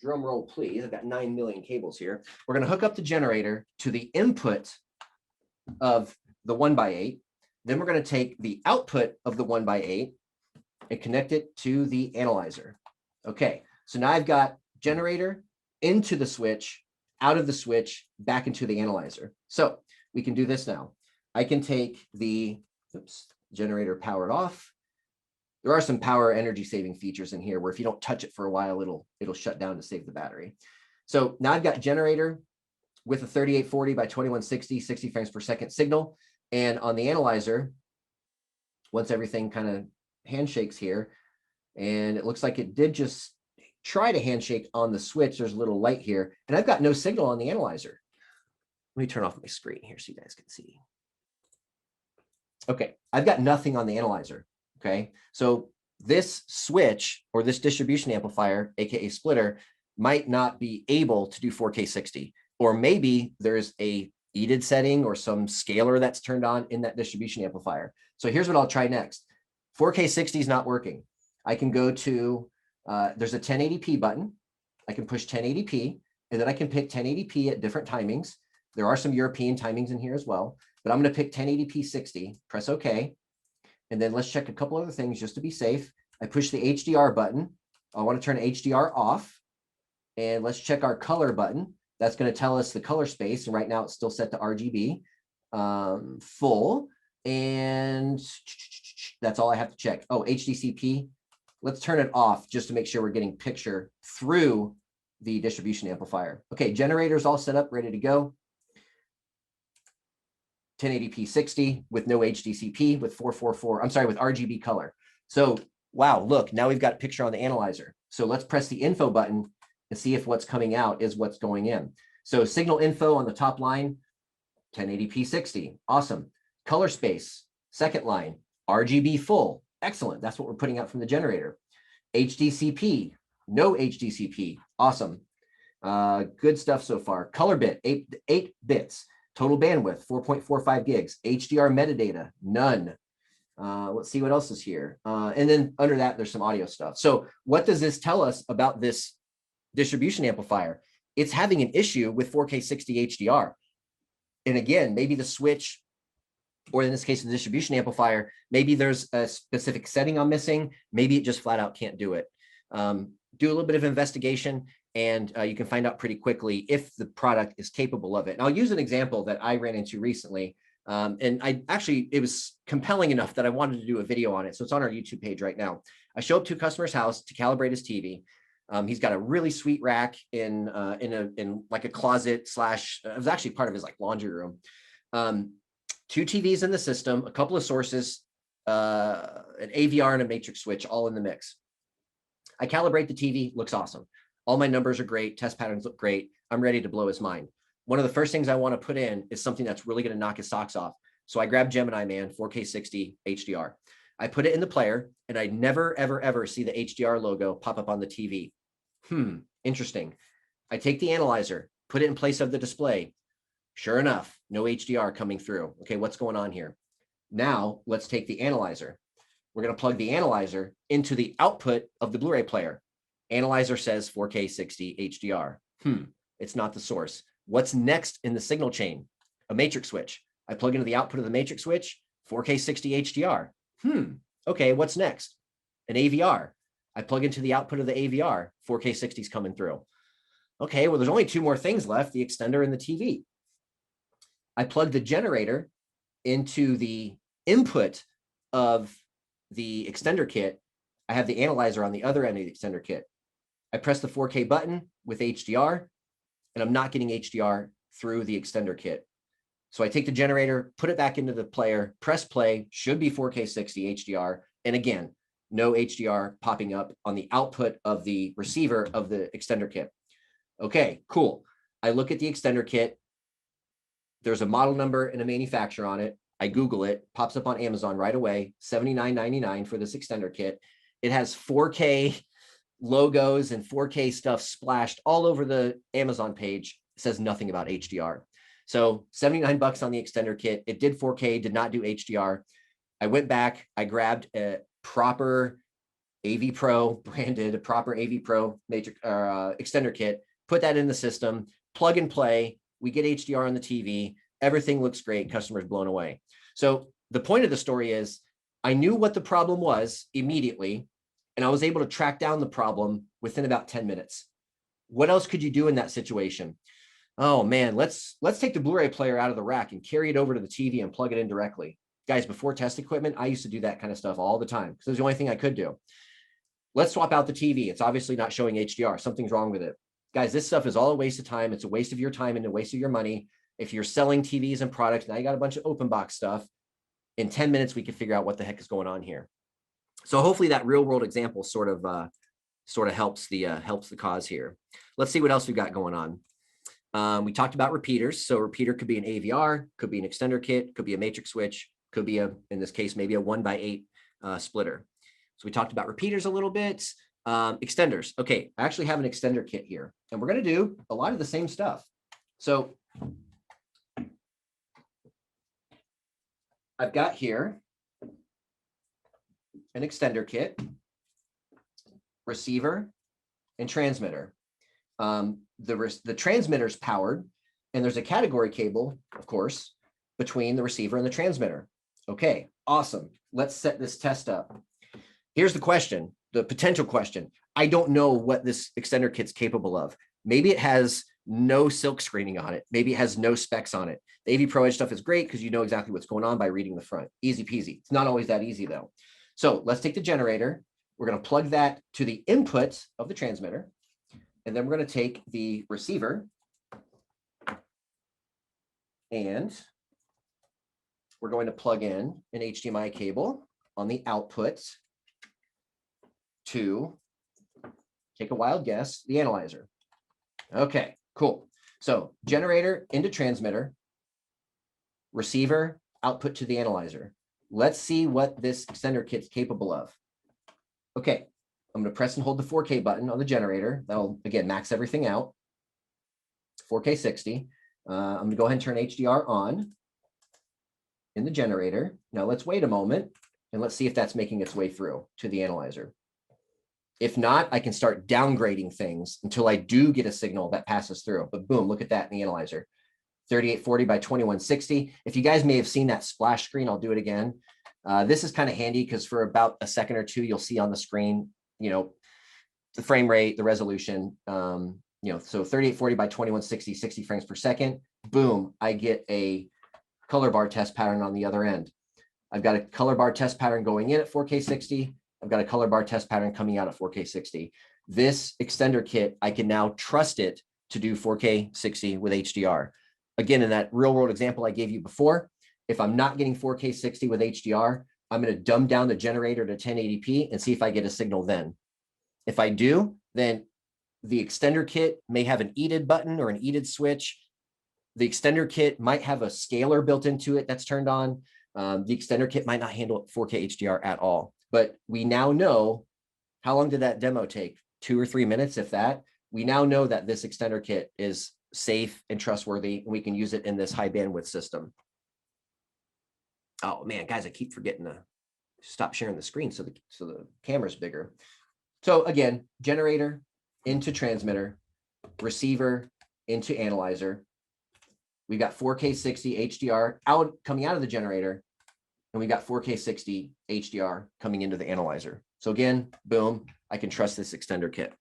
drum roll please, I've got 9 million cables here. We're going to hook up the generator to the input of the 1x8. Then we're going to take the output of the 1x8 and connect it to the analyzer. Okay, so now I've got generator into the switch, out of the switch, back into the analyzer. So we can do this now. I can take the generator powered off. There are some power energy saving features in here where if you don't touch it for a while, it'll shut down to save the battery. So now I've got generator with a 3840 by 2160, 60 frames per second signal. And on the analyzer, once everything kind of handshakes here, and it looks like it did just try to handshake on the switch. There's a little light here, and I've got no signal on the analyzer. Let me turn off my screen here so you guys can see. Okay, I've got nothing on the analyzer. Okay, so this switch or this distribution amplifier, aka splitter, might not be able to do 4K 60, or maybe there's a EDID setting or some scaler that's turned on in that distribution amplifier. So here's what I'll try next. 4K 60 is not working. I can go to, there's a 1080p button. I can push 1080p, and then I can pick 1080p at different timings. There are some European timings in here as well, but I'm going to pick 1080p 60, press OK. And then let's check a couple other things just to be safe. I push the HDR button. I want to turn HDR off. And let's check our color button. That's going to tell us the color space. And right now it's still set to RGB full. And that's all I have to check. Oh, HDCP. Let's turn it off just to make sure we're getting picture through the distribution amplifier. Okay, generator's all set up, ready to go. 1080p 60 with no HDCP with 444, I'm sorry, with RGB color. So wow, look, now we've got picture on the analyzer. So let's press the info button and see if what's coming out is what's going in. So signal info on the top line, 1080p 60, awesome. Color space, second line, RGB full, excellent. That's what we're putting out from the generator. HDCP, no HDCP, awesome. Good stuff so far. Color bit, 8 bits. Total bandwidth, 4.45 gigs. HDR metadata, none. Let's see what else is here. And then under that, there's some audio stuff. So what does this tell us about this distribution amplifier? It's having an issue with 4K 60 HDR. And again, maybe the switch, or in this case, the distribution amplifier, maybe there's a specific setting I'm missing. Maybe it just flat out can't do it. do a little bit of investigation, and you can find out pretty quickly if the product is capable of it. And I'll use an example that I ran into recently. And it was compelling enough that I wanted to do a video on it. So it's on our YouTube page right now. I show up to a customer's house to calibrate his TV. He's got a really sweet rack in like a closet slash, it was actually part of his like laundry room. 2 TVs in the system, a couple of sources, an AVR and a matrix switch all in the mix. I calibrate the TV, looks awesome. All my numbers are great, test patterns look great. I'm ready to blow his mind. One of the first things I want to put in is something that's really going to knock his socks off. So I grab Gemini Man 4K 60 HDR. I put it in the player, and I never, ever, ever see the HDR logo pop up on the TV. Interesting. I take the analyzer, put it in place of the display. Sure enough, no HDR coming through. Okay, what's going on here? Now let's take the analyzer. We're going to plug the analyzer into the output of the Blu-ray player. Analyzer says 4K 60 HDR. It's not the source. What's next in the signal chain? A matrix switch. I plug into the output of the matrix switch, 4K 60 HDR. Okay, what's next? An AVR. I plug into the output of the AVR, 4K 60 is coming through. Okay, well, there's only 2 more things left, the extender and the TV. I plug the generator into the input of the extender kit. I have the analyzer on the other end of the extender kit. I press the 4K button with HDR, and I'm not getting HDR through the extender kit. So I take the generator, put it back into the player, press play, should be 4K 60 HDR. And again, no HDR popping up on the output of the receiver of the extender kit. Okay, cool. I look at the extender kit. There's a model number and a manufacturer on it. I Google it, pops up on Amazon right away, $79.99 for this extender kit. It has 4K logos and 4K stuff splashed all over the Amazon page. It says nothing about HDR. So 79 bucks on the extender kit. It did 4K, did not do HDR. I went back, I grabbed a proper AVPro branded, a proper AVPro matrix extender kit, put that in the system, plug and play. We get HDR on the TV. Everything looks great. Customers blown away. So the point of the story is I knew what the problem was immediately, and I was able to track down the problem within about 10 minutes. What else could you do in that situation? Oh man, let's take the Blu-ray player out of the rack and carry it over to the TV and plug it in directly. Guys, before test equipment, I used to do that kind of stuff all the time because it was the only thing I could do. Let's swap out the TV. It's obviously not showing HDR. Something's wrong with it. Guys, this stuff is all a waste of time. It's a waste of your time and a waste of your money. If you're selling TVs and products, now you got a bunch of open box stuff. In 10 minutes, we can figure out what the heck is going on here. So hopefully that real world example sort of helps the cause here. Let's see what else we've got going on. We talked about repeaters. So a repeater could be an AVR, could be an extender kit, could be a matrix switch, could be in this case, maybe a 1x8 splitter. So we talked about repeaters a little bit. Extenders. Okay, I actually have an extender kit here, and we're going to do a lot of the same stuff. So I've got here an extender kit, receiver, and transmitter. The transmitter's powered, and there's a category cable, of course, between the receiver and the transmitter. Okay, awesome. Let's set this test up. Here's the question, the potential question. I don't know what this extender kit's capable of. Maybe it has no silk screening on it. Maybe it has no specs on it. The AVPro Edge stuff is great because you know exactly what's going on by reading the front. Easy peasy. It's not always that easy though. So let's take the generator. We're going to plug that to the input of the transmitter. And then we're going to take the receiver and we're going to plug in an HDMI cable on the output to, take a wild guess, the analyzer. Okay, cool. So generator into transmitter, receiver, output to the analyzer. Let's see what this extender kit's capable of. Okay, I'm going to press and hold the 4K button on the generator. That'll, again, max everything out. 4K 60. I'm going to go ahead and turn HDR on in the generator. Now let's wait a moment and let's see if that's making its way through to the analyzer. If not, I can start downgrading things until I do get a signal that passes through. But boom, look at that in the analyzer. 3840 by 2160. If you guys may have seen that splash screen, I'll do it again. This is kind of handy because for about a second or two, you'll see on the screen, the frame rate, the resolution, you know, so 3840 by 2160, 60 frames per second, boom, I get a color bar test pattern on the other end. I've got a color bar test pattern going in at 4K 60. I've got a color bar test pattern coming out at 4K 60. This extender kit, I can now trust it to do 4K 60 with HDR. Again, in that real world example I gave you before, if I'm not getting 4K 60 with HDR, I'm going to dumb down the generator to 1080p and see if I get a signal then. If I do, then the extender kit may have an EDID button or an EDID switch. The extender kit might have a scaler built into it that's turned on. The extender kit might not handle 4K HDR at all. But we now know, how long did that demo take? 2 or 3 minutes, if that. We now know that this extender kit is safe and trustworthy, and we can use it in this high bandwidth system. Oh man, guys, I keep forgetting to stop sharing the screen so the camera's bigger. So again, generator into transmitter, receiver into analyzer. We've got 4K 60 HDR coming out of the generator, and we got 4K 60 HDR coming into the analyzer. So again, boom, I can trust this extender kit.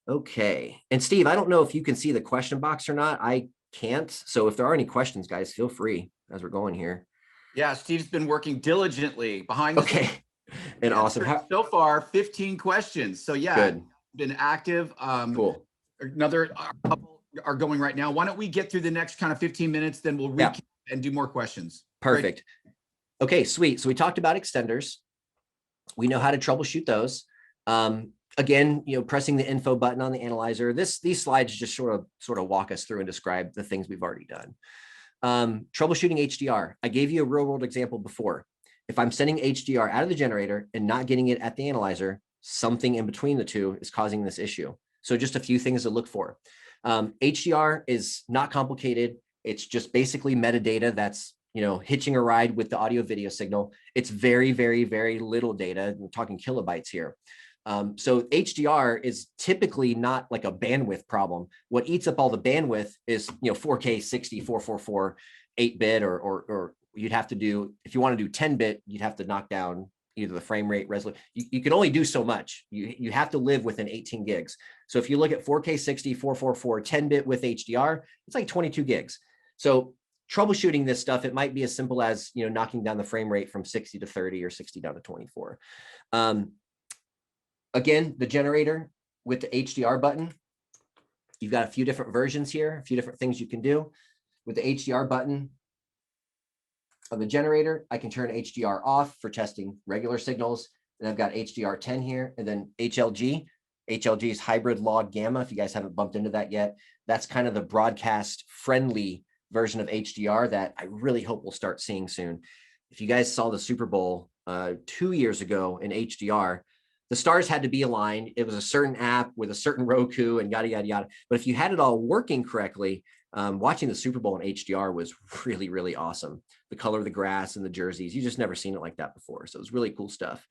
Okay, and Steve, I don't know if you can see the question box or not. I can't. So if there are any questions, guys, feel free as we're going here. Yeah, Steve's been working diligently behind the scenes. And awesome. So far, 15 questions. So yeah, good. Been active. Cool. Another couple are going right now. Why don't we get through the next kind of 15 minutes, then we'll recap and do more questions. Perfect. Great. Okay, sweet. So we talked about extenders. We know how to troubleshoot those. Again, you know, pressing the info button on the analyzer. These slides just sort of walk us through and describe the things we've already done. Troubleshooting HDR. I gave you a real world example before. If I'm sending HDR out of the generator and not getting it at the analyzer, something in between the two is causing this issue. So just a few things to look for. HDR is not complicated. It's just basically metadata that's, you know, hitching a ride with the audio video signal. It's very, very, very little data. We're talking kilobytes here. So HDR is typically not like a bandwidth problem. What eats up all the bandwidth is, you know, 4K 60, 444, 8-bit, or you'd have to do, if you want to do 10-bit, you'd have to knock down either the frame rate resolution. You can only do so much. You have to live within 18 gigs. So if you look at 4K 60, 444, 10-bit with HDR, it's like 22 gigs. So troubleshooting this stuff, it might be as simple as, you know, knocking down the frame rate from 60 to 30 or 60 down to 24. Again, the generator with the HDR button, you've got a few different versions here, a few different things you can do. With the HDR button of the generator, I can turn HDR off for testing regular signals. And I've got HDR 10 here, and then HLG. HLG is hybrid log gamma, if you guys haven't bumped into that yet. That's kind of the broadcast friendly version of HDR that I really hope we'll start seeing soon. If you guys saw the Super Bowl 2 years ago in HDR, the stars had to be aligned. It was a certain app with a certain Roku and yada, yada, yada. But if you had it all working correctly, watching the Super Bowl in HDR was really, really awesome. The color of the grass and the jerseys, you just never seen it like that before. So it was really cool stuff.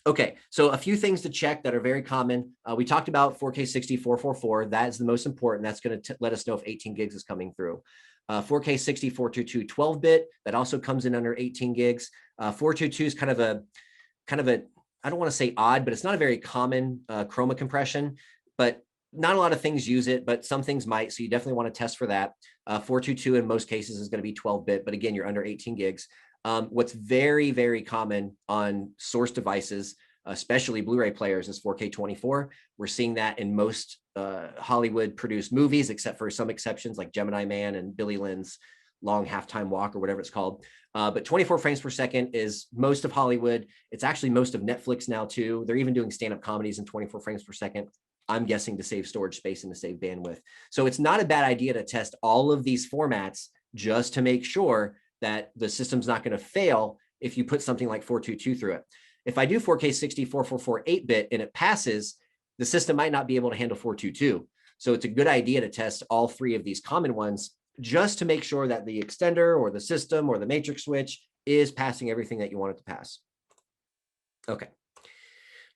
Okay, so a few things to check that are very common. We talked about 4K 60, 444. That is the most important. That's going to let us know if 18 gigs is coming through. 4K 60, 422, 12-bit. That also comes in under 18 gigs. 422 is kind of a, I don't want to say odd, but it's not a very common chroma compression, but not a lot of things use it, but some things might. So you definitely want to test for that. 422 in most cases is going to be 12-bit, but again, you're under 18 gigs. What's very, very common on source devices, especially Blu-ray players, is 4K 24. We're seeing that in most Hollywood produced movies, except for some exceptions like Gemini Man and Billy Lynn's Long Halftime Walk or whatever it's called. But 24 frames per second is most of Hollywood. It's actually most of Netflix now too. They're even doing stand-up comedies in 24 frames per second. I'm guessing to save storage space and to save bandwidth. So it's not a bad idea to test all of these formats just to make sure that the system's not going to fail if you put something like 422 through it. If I do 4K 60, 444, 8-bit and it passes, the system might not be able to handle 422. So it's a good idea to test all three of these common ones just to make sure that the extender or the system or the matrix switch is passing everything that you want it to pass. Okay,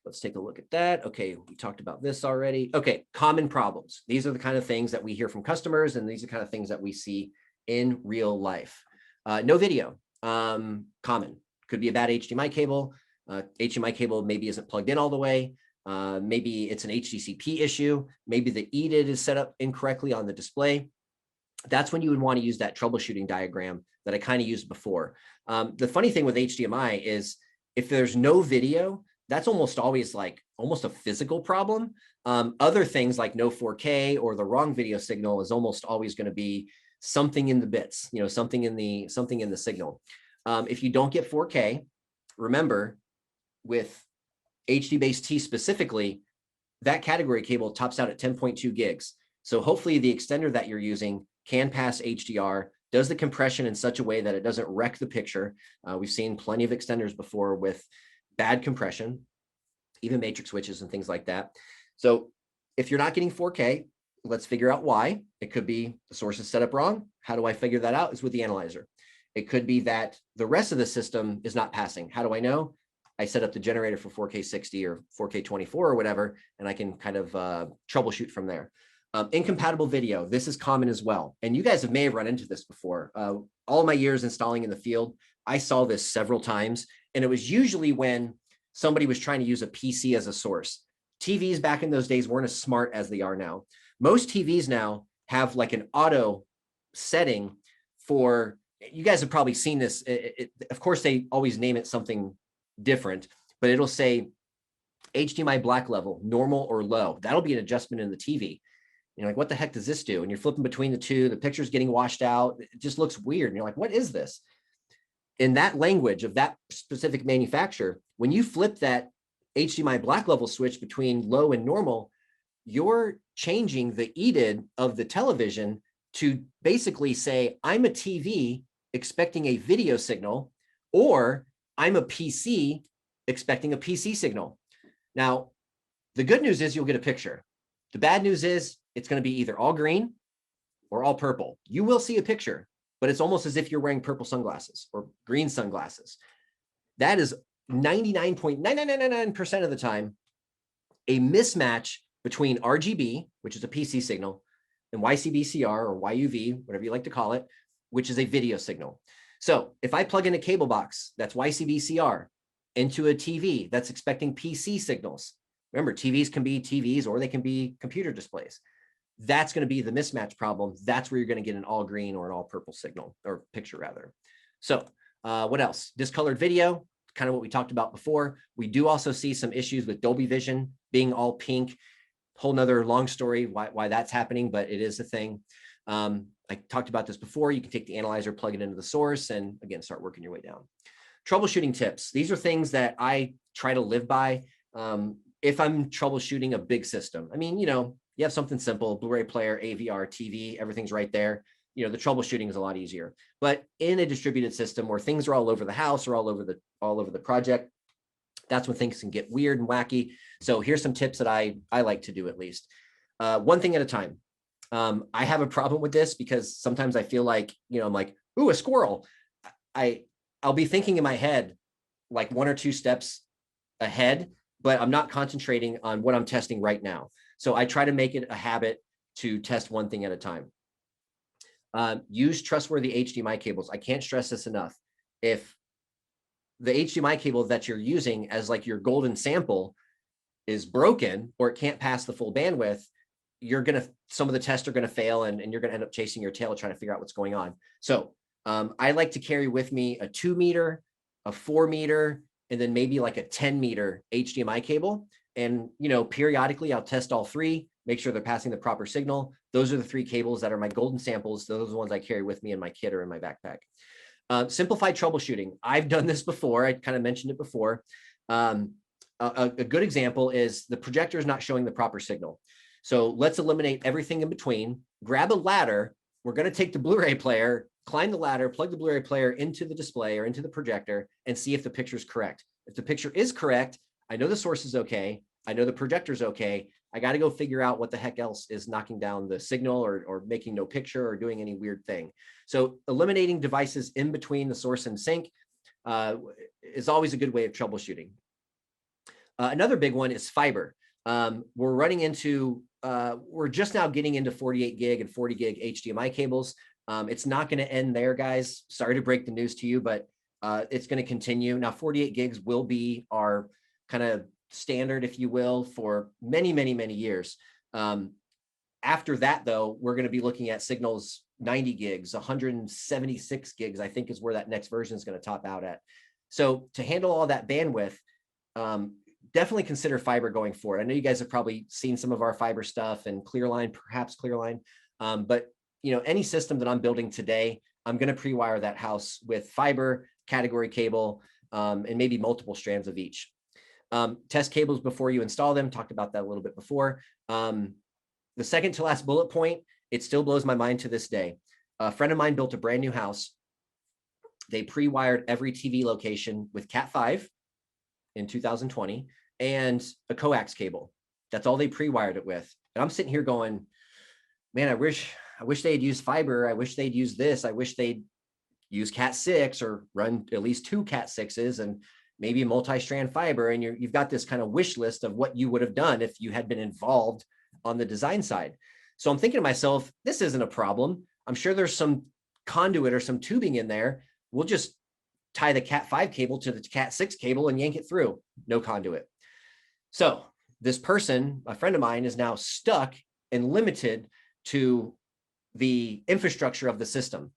let's take a look at that. Okay, we talked about this already. Okay, common problems. These are the kind of things that we hear from customers, and these are the kind of things that we see in real life. No video, common. Could be a bad HDMI cable. HDMI cable maybe isn't plugged in all the way. Maybe it's an HDCP issue. Maybe the EDID is set up incorrectly on the display. That's when you would want to use that troubleshooting diagram that I kind of used before. The funny thing with HDMI is if there's no video, that's almost always like almost a physical problem. Other things like no 4K or the wrong video signal is almost always going to be something in the bits, you know, something in the signal. If you don't get 4K, remember with HD base T specifically, that category cable tops out at 10.2 gigs. So hopefully the extender that you're using can pass HDR, does the compression in such a way that it doesn't wreck the picture. We've seen plenty of extenders before with bad compression, even matrix switches and things like that. So if you're not getting 4K, let's figure out why. It could be the source is set up wrong. How do I figure that out? Is with the analyzer. It could be that the rest of the system is not passing. How do I know? I set up the generator for 4K 60 or 4K 24 or whatever, and I can kind of troubleshoot from there. Incompatible video, this is common as well. And you guys may have run into this before. All my years installing in the field, I saw this several times, and it was usually when somebody was trying to use a PC as a source. TVs back in those days weren't as smart as they are now. Most TVs now have like an auto setting for, you guys have probably seen this. Of course, they always name it something different, but it'll say HDMI black level, normal or low. That'll be an adjustment in the TV. You're like, what the heck does this do? And you're flipping between the two, the picture's getting washed out. It just looks weird. And you're like, what is this? In that language of that specific manufacturer, when you flip that HDMI black level switch between low and normal, you're changing the EDID of the television to basically say, I'm a TV expecting a video signal, or I'm a PC expecting a PC signal. Now, the good news is you'll get a picture. The bad news is it's going to be either all green or all purple. You will see a picture, but it's almost as if you're wearing purple sunglasses or green sunglasses. That is 99.9999% of the time a mismatch between RGB, which is a PC signal, and YCBCR or YUV, whatever you like to call it, which is a video signal. So if I plug in a cable box that's YCBCR into a TV that's expecting PC signals, remember, TVs can be TVs or they can be computer displays. That's going to be the mismatch problem. That's where you're going to get an all green or an all purple signal or picture rather. So what else? Discolored video, kind of what we talked about before. We do also see some issues with Dolby Vision being all pink. Whole nother long story why that's happening, but it is a thing. I talked about this before. You can take the analyzer, plug it into the source, and again, start working your way down. Troubleshooting tips. These are things that I try to live by. If I'm troubleshooting a big system, I mean, you know, you have something simple, Blu-ray player, AVR, TV, everything's right there. You know, the troubleshooting is a lot easier. But in a distributed system where things are all over the house or all over the project, that's when things can get weird and wacky. So here's some tips that I like to do at least. One thing at a time. I have a problem with this because sometimes I feel like, you know, I'm like, ooh, a squirrel. I'll be thinking in my head like one or two steps ahead, but I'm not concentrating on what I'm testing right now. So I try to make it a habit to test one thing at a time. Use trustworthy HDMI cables. I can't stress this enough. If the HDMI cable that you're using as like your golden sample is broken or it can't pass the full bandwidth, some of the tests are going to fail and you're going to end up chasing your tail trying to figure out what's going on. So I like to carry with me a 2 meter, a 4 meter, and then maybe like a 10 meter HDMI cable. And, you know, periodically I'll test all three, make sure they're passing the proper signal. Those are the three cables that are my golden samples. Those are the ones I carry with me in my kit or in my backpack. Simplified troubleshooting. I've done this before. I kind of mentioned it before. A good example is the projector is not showing the proper signal. So let's eliminate everything in between, grab a ladder. We're going to take the Blu-ray player, climb the ladder, plug the Blu-ray player into the display or into the projector and see if the picture is correct. If the picture is correct, I know the source is okay. I know the projector is okay. I got to go figure out what the heck else is knocking down the signal or making no picture or doing any weird thing. So eliminating devices in between the source and sync is always a good way of troubleshooting. Another big one is fiber. We're running into, we're just now getting into 48 gig and 40 gig HDMI cables. It's not going to end there, guys. Sorry to break the news to you, but It's going to continue. Now, 48 gigs will be our kind of standard, if you will, for many, many, many years. After that, though, we're going to be looking at signals 90 gigs, 176 gigs, I think is where that next version is going to top out at. So to handle all that bandwidth, definitely consider fiber going forward. I know you guys have probably seen some of our fiber stuff and Clearline, perhaps Clearline, but you know, any system that I'm building today, I'm going to pre-wire that house with fiber, category cable, and maybe multiple strands of each. Test cables before you install them. Talked about that a little bit before. The second to last bullet point, it still blows my mind to this day. A friend of mine built a brand new house. They pre-wired every TV location with Cat5 in 2020 and a coax cable. That's all they pre-wired it with. And I'm sitting here going, man, I wish they'd use fiber. I wish they'd use this. I wish they'd use Cat6 or run at least 2 Cat6s and maybe multi-strand fiber. And you've got this kind of wish list of what you would have done if you had been involved on the design side. So I'm thinking to myself, this isn't a problem. I'm sure there's some conduit or some tubing in there. We'll just tie the Cat5 cable to the Cat6 cable and yank it through. No conduit. So this person, a friend of mine, is now stuck and limited to the infrastructure of the system.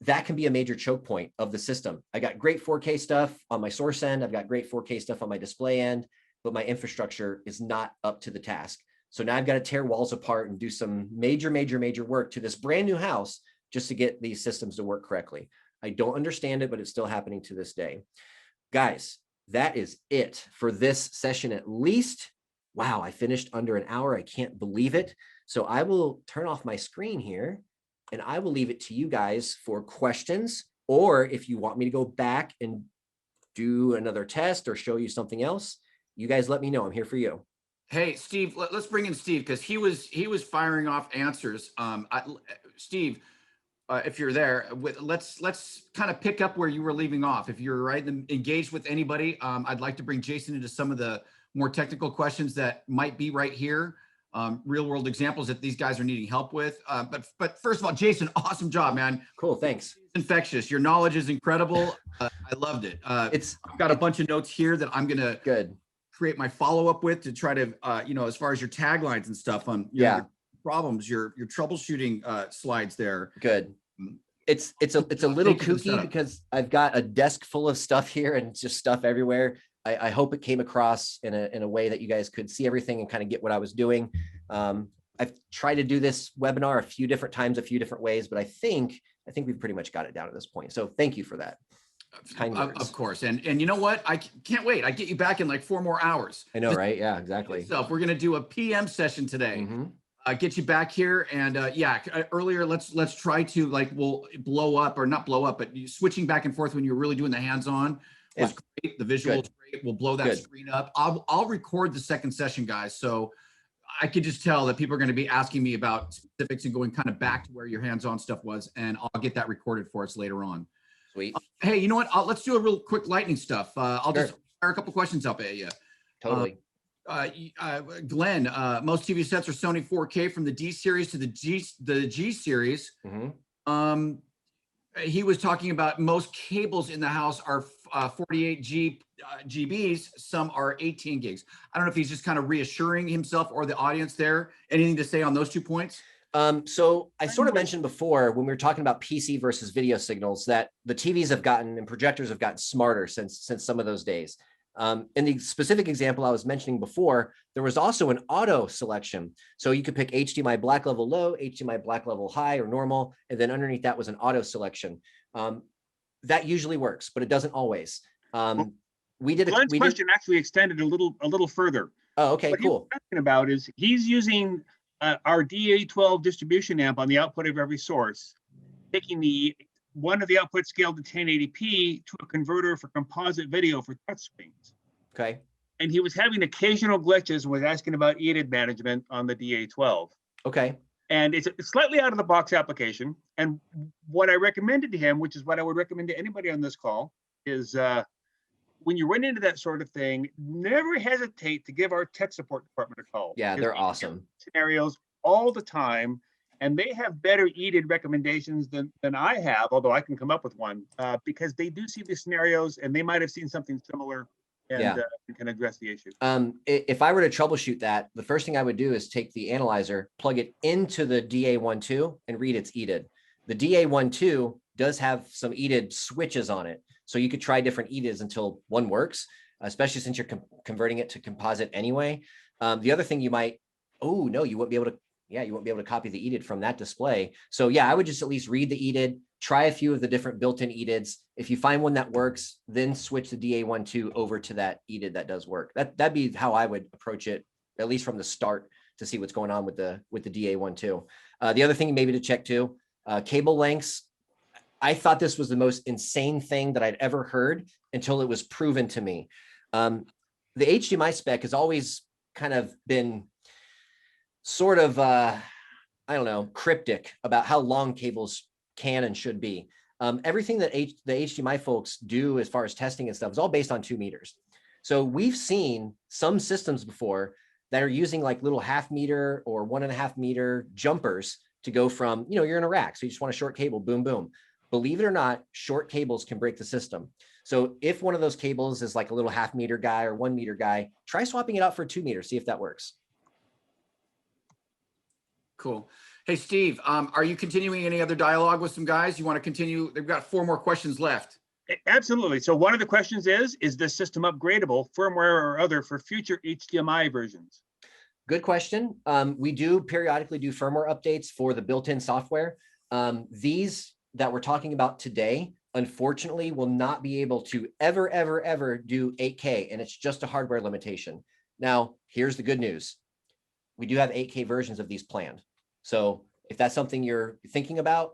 That can be a major choke point of the system. I got great 4K stuff on my source end. I've got great 4K stuff on my display end, but my infrastructure is not up to the task. So now I've got to tear walls apart and do some major work to this brand new house just to get these systems to work correctly. I don't understand it, but it's still happening to this day. Guys, that is it for this session at least. Wow, I finished under an hour. I can't believe it. So I will turn off my screen here and I will leave it to you guys for questions, or if you want me to go back and do another test or show you something else, you guys let me know. I'm here for you. Hey, Steve, let's bring in Steve because he was firing off answers. Steve, if you're there, let's kind of pick up where you were leaving off. If you're right and engaged with anybody, I'd like to bring Jason into some of the more technical questions that might be right here, real world examples that these guys are needing help with. But first of all, Jason, awesome job, man. Cool, thanks. It's infectious. Your knowledge is incredible. I loved it. I've got a bunch of notes here that I'm gonna create my follow-up with to try to, as far as your taglines and stuff on your problems, your troubleshooting slides there. Good. It's a little kooky because I've got a desk full of stuff here and just stuff everywhere. I hope it came across in a way that you guys could see everything and kind of get what I was doing. I've tried to do this webinar a few different times, a few different ways, but I think we've pretty much got it down at this point. So thank you for that. Of course. And you know what? I can't wait. I get you back in like 4 more hours. I know, right? Yeah, exactly. So we're going to do a PM session today. Get you back here. And earlier, let's try to we'll blow up or not blow up, but switching back and forth when you're really doing the hands-on was great. The visual is great. We'll blow that screen up. I'll record the second session, guys. So I could just tell that people are going to be asking me about specifics and going kind of back to where your hands-on stuff was. And I'll get that recorded for us later on. Sweet. Hey, you know what? Let's do a real quick lightning stuff. I'll just fire a couple questions up at you. Totally. Glenn, most TV sets are Sony 4K from the D series to the G series. He was talking about most cables in the house are 48 GBs. Some are 18 gigs. I don't know if he's just kind of reassuring himself or the audience there. Anything to say on those 2 points? So I sort of mentioned before when we were talking about PC versus video signals that the TVs have gotten and projectors have gotten smarter since some of those days. In the specific example I was mentioning before, there was also an auto selection. So you could pick HDMI black level low, HDMI black level high or normal, and then underneath that was an auto selection. That usually works, but it doesn't always. Glenn's question actually extended a little further. Oh, okay, cool. What he's talking about is he's using our DA12 distribution amp on the output of every source, taking one of the output scaled to 1080p to a converter for composite video for touchscreens. Okay. And he was having occasional glitches and was asking about EDID management on the DA12. Okay. And it's a slightly out of the box application. And what I recommended to him, which is what I would recommend to anybody on this call, is when you run into that sort of thing, never hesitate to give our tech support department a call. Yeah, they're awesome. Scenarios all the time. and they have better EDID recommendations than I have, although I can come up with one, because they do see the scenarios and they might have seen something similar and can address the issue. If I were to troubleshoot that, the first thing I would do is take the analyzer, plug it into the DA12 and read its EDID. The DA12 does have some EDID switches on it. So you could try different EDIDs until one works, especially since you're converting it to composite anyway. The other thing you might, oh no, you won't be able to, you won't be able to copy the EDID from that display. So yeah, I would just at least read the EDID, try a few of the different built-in EDIDs. If you find one that works, then switch the DA12 over to that EDID that does work. That'd be how I would approach it, at least from the start, to see what's going on with the DA12. The other thing maybe to check too, cable lengths. I thought this was the most insane thing that I'd ever heard until it was proven to me. The HDMI spec has always kind of been sort of, I don't know, cryptic about how long cables can and should be. Everything that the HDMI folks do as far as testing and stuff is all based on 2 meters. So we've seen some systems before that are using like little 0.5 meter or 1.5 meter jumpers to go from, you're in a rack, so you just want a short cable, boom, boom. Believe it or not, short cables can break the system. So if one of those cables is like a little 0.5 meter guy or 1 meter guy, try swapping it out for 2 meters, see if that works. Cool. Hey, Steve, are you continuing any other dialogue with some guys? You want to continue? They've got 4 more questions left. Absolutely. So one of the questions is this system upgradable, firmware or other, for future HDMI versions? Good question. We do periodically do firmware updates for the built-in software. These that we're talking about today, unfortunately, will not be able to ever do 8K, and it's just a hardware limitation. Now, here's the good news. We do have 8K versions of these planned. So if that's something you're thinking about,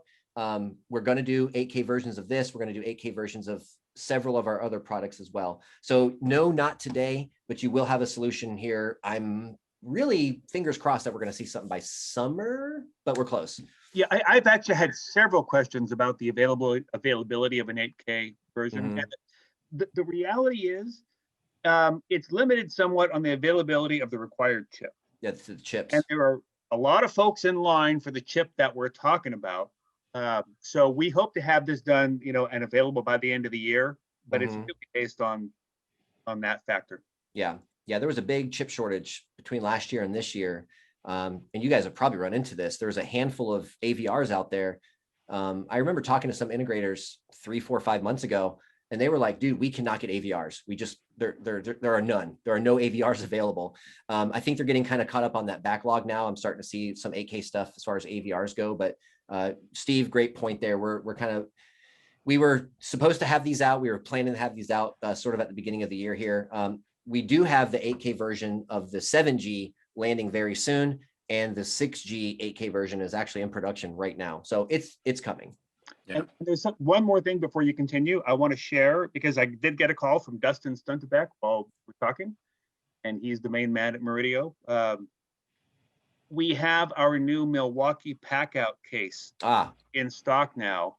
we're going to do 8K versions of this. We're going to do 8K versions of several of our other products as well. So no, not today, but you will have a solution here. I'm really fingers crossed that we're going to see something by summer, but we're close. Yeah, I've actually had several questions about the availability of an 8K version. Mhm. And the reality is it's limited somewhat on the availability of the required chip. Yeah, it's the chips. And there are a lot of folks in line for the chip that we're talking about. So we hope to have this done, and available by the end of the year, but it's really based on that factor. Yeah, there was a big chip shortage between last year and this year. And you guys have probably run into this. There's a handful of AVRs out there. I remember talking to some integrators 3, 4, 5 months ago, and they were like, dude, we cannot get AVRs. There are none. There are no AVRs available. I think they're getting kind of caught up on that backlog now. I'm starting to see some 8K stuff as far as AVRs go, but Steve, great point there. We were supposed to have these out. We were planning to have these out sort of at the beginning of the year here. We do have the 8K version of the 7G landing very soon, and the 6G 8K version is actually in production right now. So it's coming. Yeah. And there's one more thing before you continue. I want to share, because I did get a call from Dustin Stuntebeck while we're talking, and he's the main man at Meridio. We have our new Milwaukee pack-out case in stock now,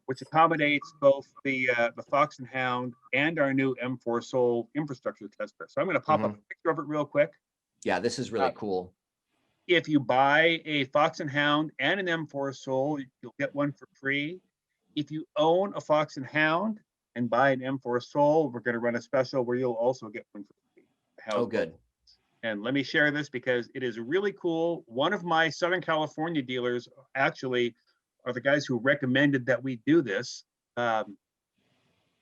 which accommodates both the Fox and Hound and our new M4 Sol infrastructure tester. So I'm going to pop up a picture of it real quick. Yeah, this is really cool. If you buy a Fox and Hound and an M4 Sol, you'll get one for free. If you own a Fox and Hound and buy an M4 Sol, we're going to run a special where you'll also get one for free. Oh, good. And let me share this because it is really cool. One of my Southern California dealers actually are the guys who recommended that we do this,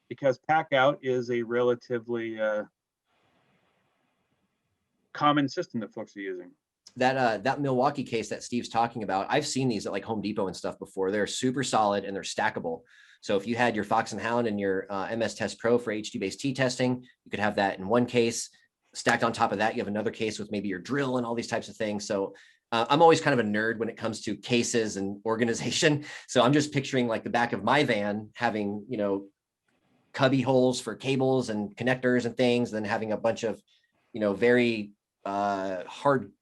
because pack-out is a relatively common system that folks are using. That Milwaukee case that Steve's talking about, I've seen these at like Home Depot and stuff before. They're super solid and they're stackable. So if you had your Fox and Hound and your MS Test Pro for HD-based T testing, you could have that in one case. Stacked on top of that, you have another case with maybe your drill and all these types of things. So I'm always kind of a nerd when it comes to cases and organization. So I'm just picturing like the back of my van having, cubby holes for cables and connectors and things, and then having a bunch of, very hard,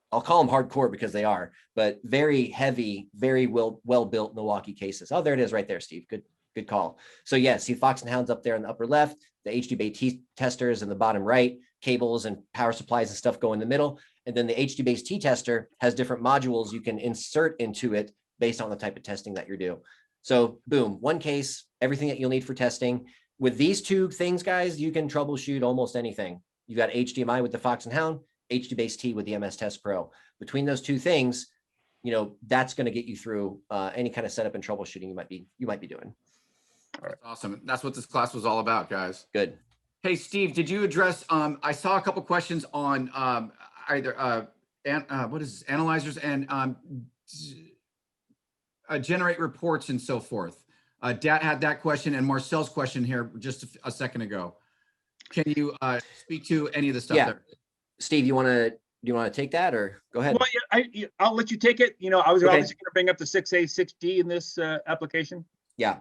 I'll call them hardcore because they are, but very heavy, very well built Milwaukee cases. Oh, there it is right there, Steve. Good Good call. So yeah, see Fox and Hound's up there in the upper left, the HDBase testers in the bottom right, cables and power supplies and stuff go in the middle. And then the HDBase T tester has different modules you can insert into it based on the type of testing that you're doing. So boom, one case, everything that you'll need for testing. With these two things, guys, you can troubleshoot almost anything. You got HDMI with the Fox and Hound, HDBase T with the MS Test Pro. Between those two things, you know, that's going to get you through any kind of setup and troubleshooting you might be doing. All right. Awesome. That's what this class was all about, guys. Good. Hey, Steve, did you address, I saw a couple questions on either, what is this, analyzers and generate reports and so forth. Dat had that question and Marcel's question here just a second ago. Can you speak to any of the stuff there? Steve, do you want to take that or go ahead? Well, yeah, I'll let you take it. You know, I was obviously going to bring up the 6A, 6D in this application. Yeah.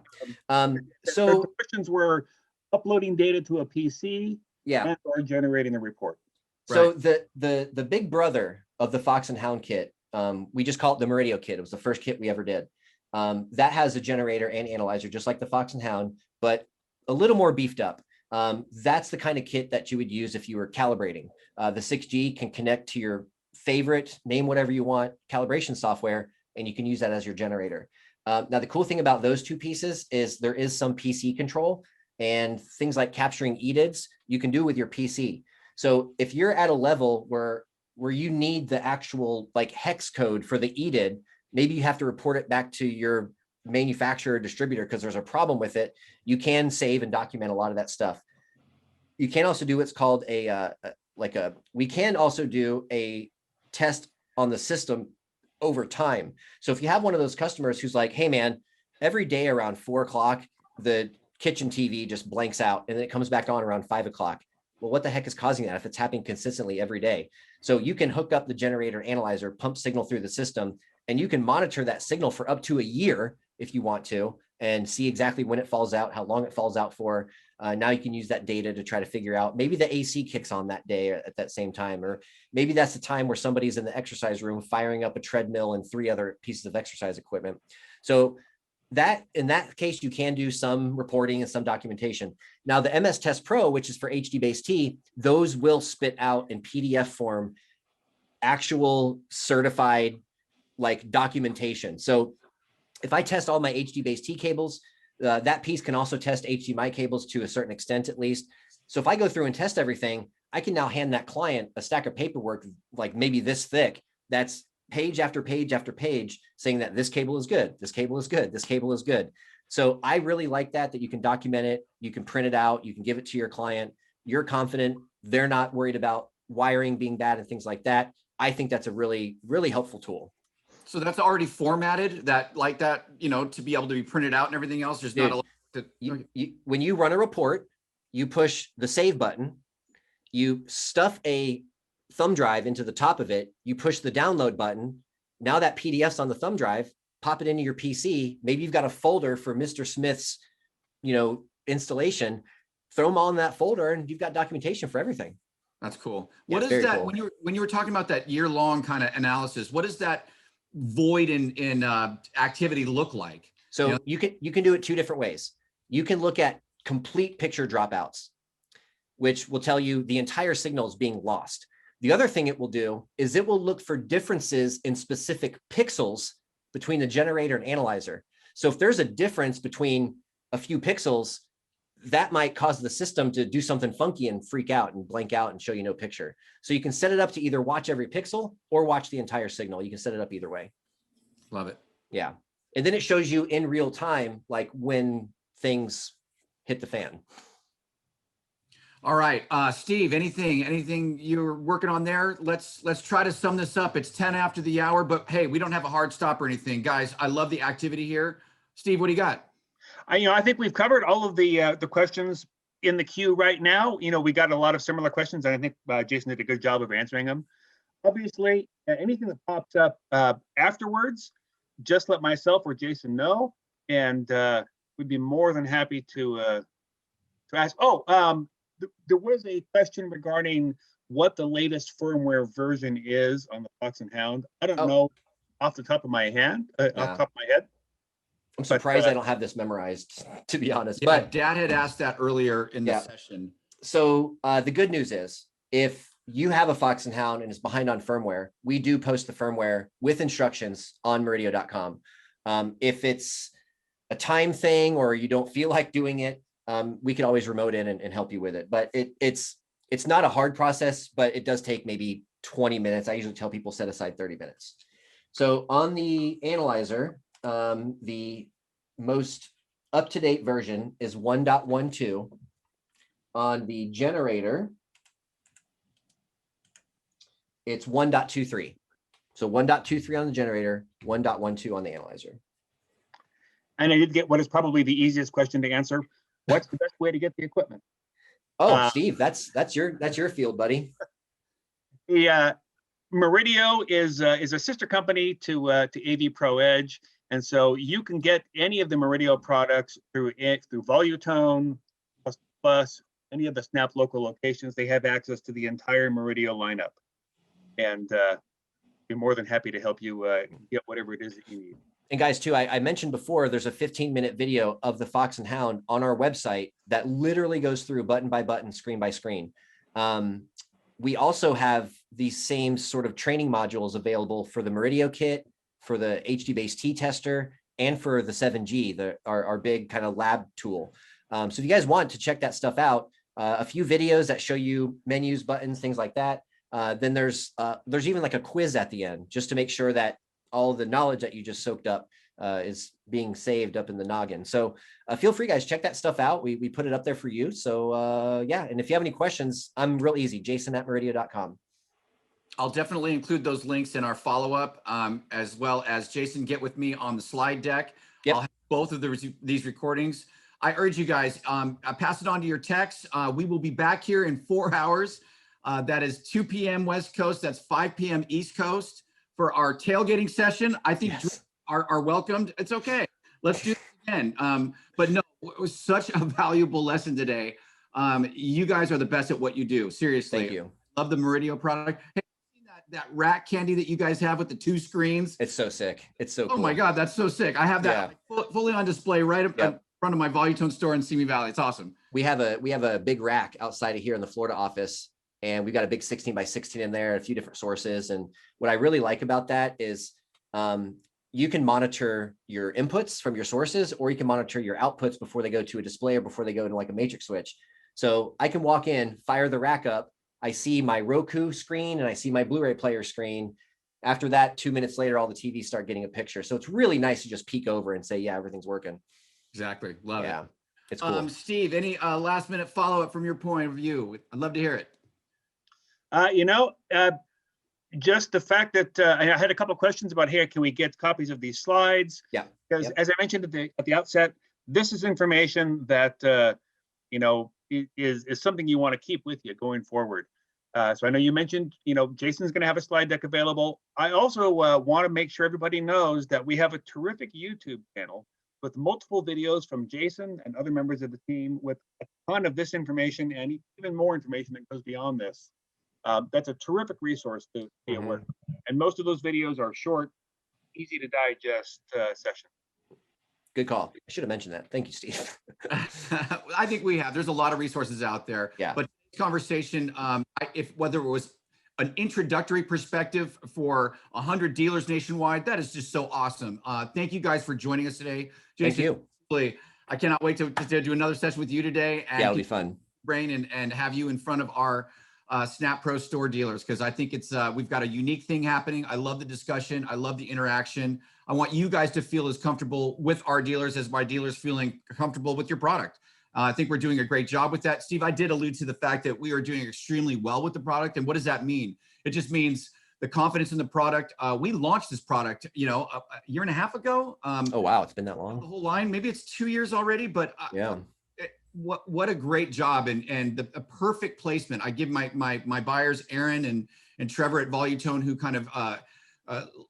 So the questions were uploading data to a PC, and or generating a report. So the big brother of the Fox and Hound kit, we just call it the Meridio kit. It was the first kit we ever did. That has a generator and analyzer, just like the Fox and Hound, but a little more beefed up. That's the kind of kit that you would use if you were calibrating. The 6G can connect to your favorite, name whatever you want, calibration software, and you can use that as your generator. Now, the cool thing about those two pieces is there is some PC control and things like capturing EDIDs you can do with your PC. So if you're at a level where you need the actual like hex code for the EDID, maybe you have to report it back to your manufacturer or distributor because there's a problem with it, you can save and document a lot of that stuff. You can also do what's called we can also do a test on the system over time. So if you have one of those customers who's like, hey man, every day around 4 o'clock, the kitchen TV just blanks out and then it comes back on around 5 o'clock. Well, what the heck is causing that if it's happening consistently every day? So you can hook up the generator analyzer, pump signal through the system, and you can monitor that signal for up to a year if you want to, and see exactly when it falls out, how long it falls out for. Now you can use that data to try to figure out maybe the AC kicks on that day at that same time, or maybe that's the time where somebody's in the exercise room firing up a treadmill and 3 other pieces of exercise equipment. So that in that case, you can do some reporting and some documentation. Now the MS Test Pro, which is for HDBase T, those will spit out in PDF form actual certified like documentation. So if I test all my HDBase T cables, that piece can also test HDMI cables to a certain extent, at least. So if I go through and test everything, I can now hand that client a stack of paperwork, like maybe this thick, that's page after page after page saying that this cable is good, this cable is good, this cable is good. So I really like that you can document it, you can print it out, you can give it to your client. You're confident, they're not worried about wiring being bad and things like that. I think that's a really, really helpful tool. So that's already formatted you know, to be able to be printed out and everything else. There's not a lot when you run a report, you push the save button, you stuff a thumb drive into the top of it, you push the download button. Now that PDF's on the thumb drive, pop it into your PC. Maybe you've got a folder for Mr. Smith's, you know, installation, throw them all in that folder and you've got documentation for everything. That's cool. Yeah, what is that cool. when you were talking about that year-long kind of analysis, what does that void in activity look like? So you can do it 2 different ways. You can look at complete picture dropouts, which will tell you the entire signal is being lost. The other thing it will do is it will look for differences in specific pixels between the generator and analyzer. So if there's a difference between a few pixels, that might cause the system to do something funky and freak out and blank out and show you no picture. So you can set it up to either watch every pixel or watch the entire signal. You can set it up either way. Love it. Yeah. And then it shows you in real time, like when things hit the fan. All right, Steve, anything you're working on there? Let's try to sum this up. It's 10 after the hour, but hey, we don't have a hard stop or anything. Guys, I love the activity here. Steve, what do you got? I think we've covered all of the questions in the queue right now. You know, we got a lot of similar questions, and I think Jason did a good job of answering them. Obviously, anything that pops up afterwards, just let myself or Jason know, and we'd be more than happy to ask. There was a question regarding what the latest firmware version is on the Fox and Hound. I don't know off the top of my head. I'm surprised I don't have this memorized, to be honest. Yeah, But Dad had asked that earlier in the Yeah. session. so the good news is, if you have a Fox and Hound and is behind on firmware, we do post the firmware with instructions on meridio.com. If it's a time thing or you don't feel like doing it, we can always remote in and help you with it. But it's not a hard process, but it does take maybe 20 minutes. I usually tell people set aside 30 minutes. So on the analyzer, the most up-to-date version is 1.12. On the generator, it's 1.23. So 1.23 on the generator, 1.12 on the analyzer. And I did get what is probably the easiest question to answer. What's the best way to get the equipment? Oh, Steve, that's your field, buddy. The Meridio is a sister company to AVPro Edge, and so you can get any of the Meridio products through Volutone, Plus, any of the Snap local locations. They have access to the entire Meridio lineup, and be more than happy to help you get whatever it is that you need. And guys, too, I mentioned before, there's a 15-minute video of the Fox and Hound on our website that literally goes through button by button, screen by screen. We also have these same sort of training modules available for the Meridio kit, for the HD base T tester, and for the 7G, our big kind of lab tool. So if you guys want to check that stuff out, a few videos that show you menus, buttons, things like that. Then there's even like a quiz at the end, just to make sure that all the knowledge that you just soaked up is being saved up in the noggin. So feel free, guys, check that stuff out. We put it up there for you. So yeah, and if you have any questions, I'm real easy, jason@meridio.com. I'll definitely include those links in our follow-up, as well as Jason, get with me on the slide deck. Yep. I'll have both of these recordings. I urge you guys, pass it on to your texts. We will be back here in 4 hours. That is 2 p.m. West Coast. That's 5 p.m. East Coast for our tailgating session. I think Yes. are welcomed. It's okay. Let's do it again. But no, it was such a valuable lesson today. You guys are the best at what you do. Seriously. Thank you. Love the Meridio product. Hey, that rack candy that you guys have with the 2 screens. It's so sick. It's so Oh cool. my God, that's so sick. I have that fully on display right up in front of my Volutone store in Simi Valley. It's awesome. We have a big rack outside of here in the Florida office, and we've got a big 16 by 16 in there, a few different sources. And what I really like about that is you can monitor your inputs from your sources, or you can monitor your outputs before they go to a display or before they go to like a matrix switch. So I can walk in, fire the rack up. I see my Roku screen and I see my Blu-ray player screen. After that, 2 minutes later, all the TVs start getting a picture. So it's really nice to just peek over and say, yeah, everything's working. Exactly. Love it. Yeah, it's cool. Steve, any last minute follow-up from your point of view? I'd love to hear it. Just the fact that I had a couple of questions about, hey, can we get copies of these slides? Yeah. Because as I mentioned at the outset, this is information that is something you want to keep with you going forward. So I know you mentioned, Jason's going to have a slide deck available. I also want to make sure everybody knows that we have a terrific YouTube channel with multiple videos from Jason and other members of the team with a ton of this information and even more information that goes beyond this. That's a terrific resource to be aware of. And most of those videos are short, easy to digest sessions. Good call. I should have mentioned that. Thank you, Steve. I think we have. There's a lot of resources out there. Yeah. But this conversation, whether it was an introductory perspective for 100 dealers nationwide, that is just so awesome. Thank you guys for joining us today. Jason, Thank you. I cannot wait to do another session with you today. And Yeah, it'll be fun. Brain and have you in front of our Snap Pro store dealers, because I think it's we've got a unique thing happening. I love the discussion. I love the interaction. I want you guys to feel as comfortable with our dealers as my dealers feeling comfortable with your product. I think we're doing a great job with that. Steve, I did allude to the fact that we are doing extremely well with the product. And what does that mean? It just means the confidence in the product. We launched this product, a year and a half ago. Oh, wow. It's been that long. The whole line, maybe it's 2 years already, but yeah. What a great job and the perfect placement. I give my buyers, Aaron and Trevor at Volutone, who kind of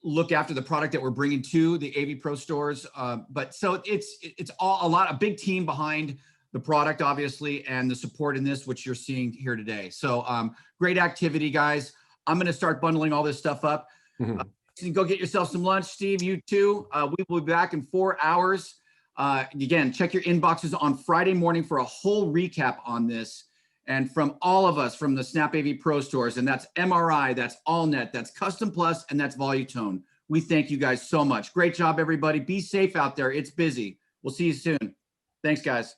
look after the product that we're bringing to the AVPro stores. But so it's all a big team behind the product, obviously, and the support in this, which you're seeing here today. So great activity, guys. I'm going to start bundling all this stuff up. go get yourself some lunch. Steve, you too. We will be back in 4 hours. Again, check your inboxes on Friday morning for a whole recap on this. And from all of us from the SnapAV Pro stores, and that's MRI, that's AllNet, that's Custom Plus, and that's Volutone. We thank you guys so much. Great job, everybody. Be safe out there. It's busy. We'll see you soon. Thanks, guys.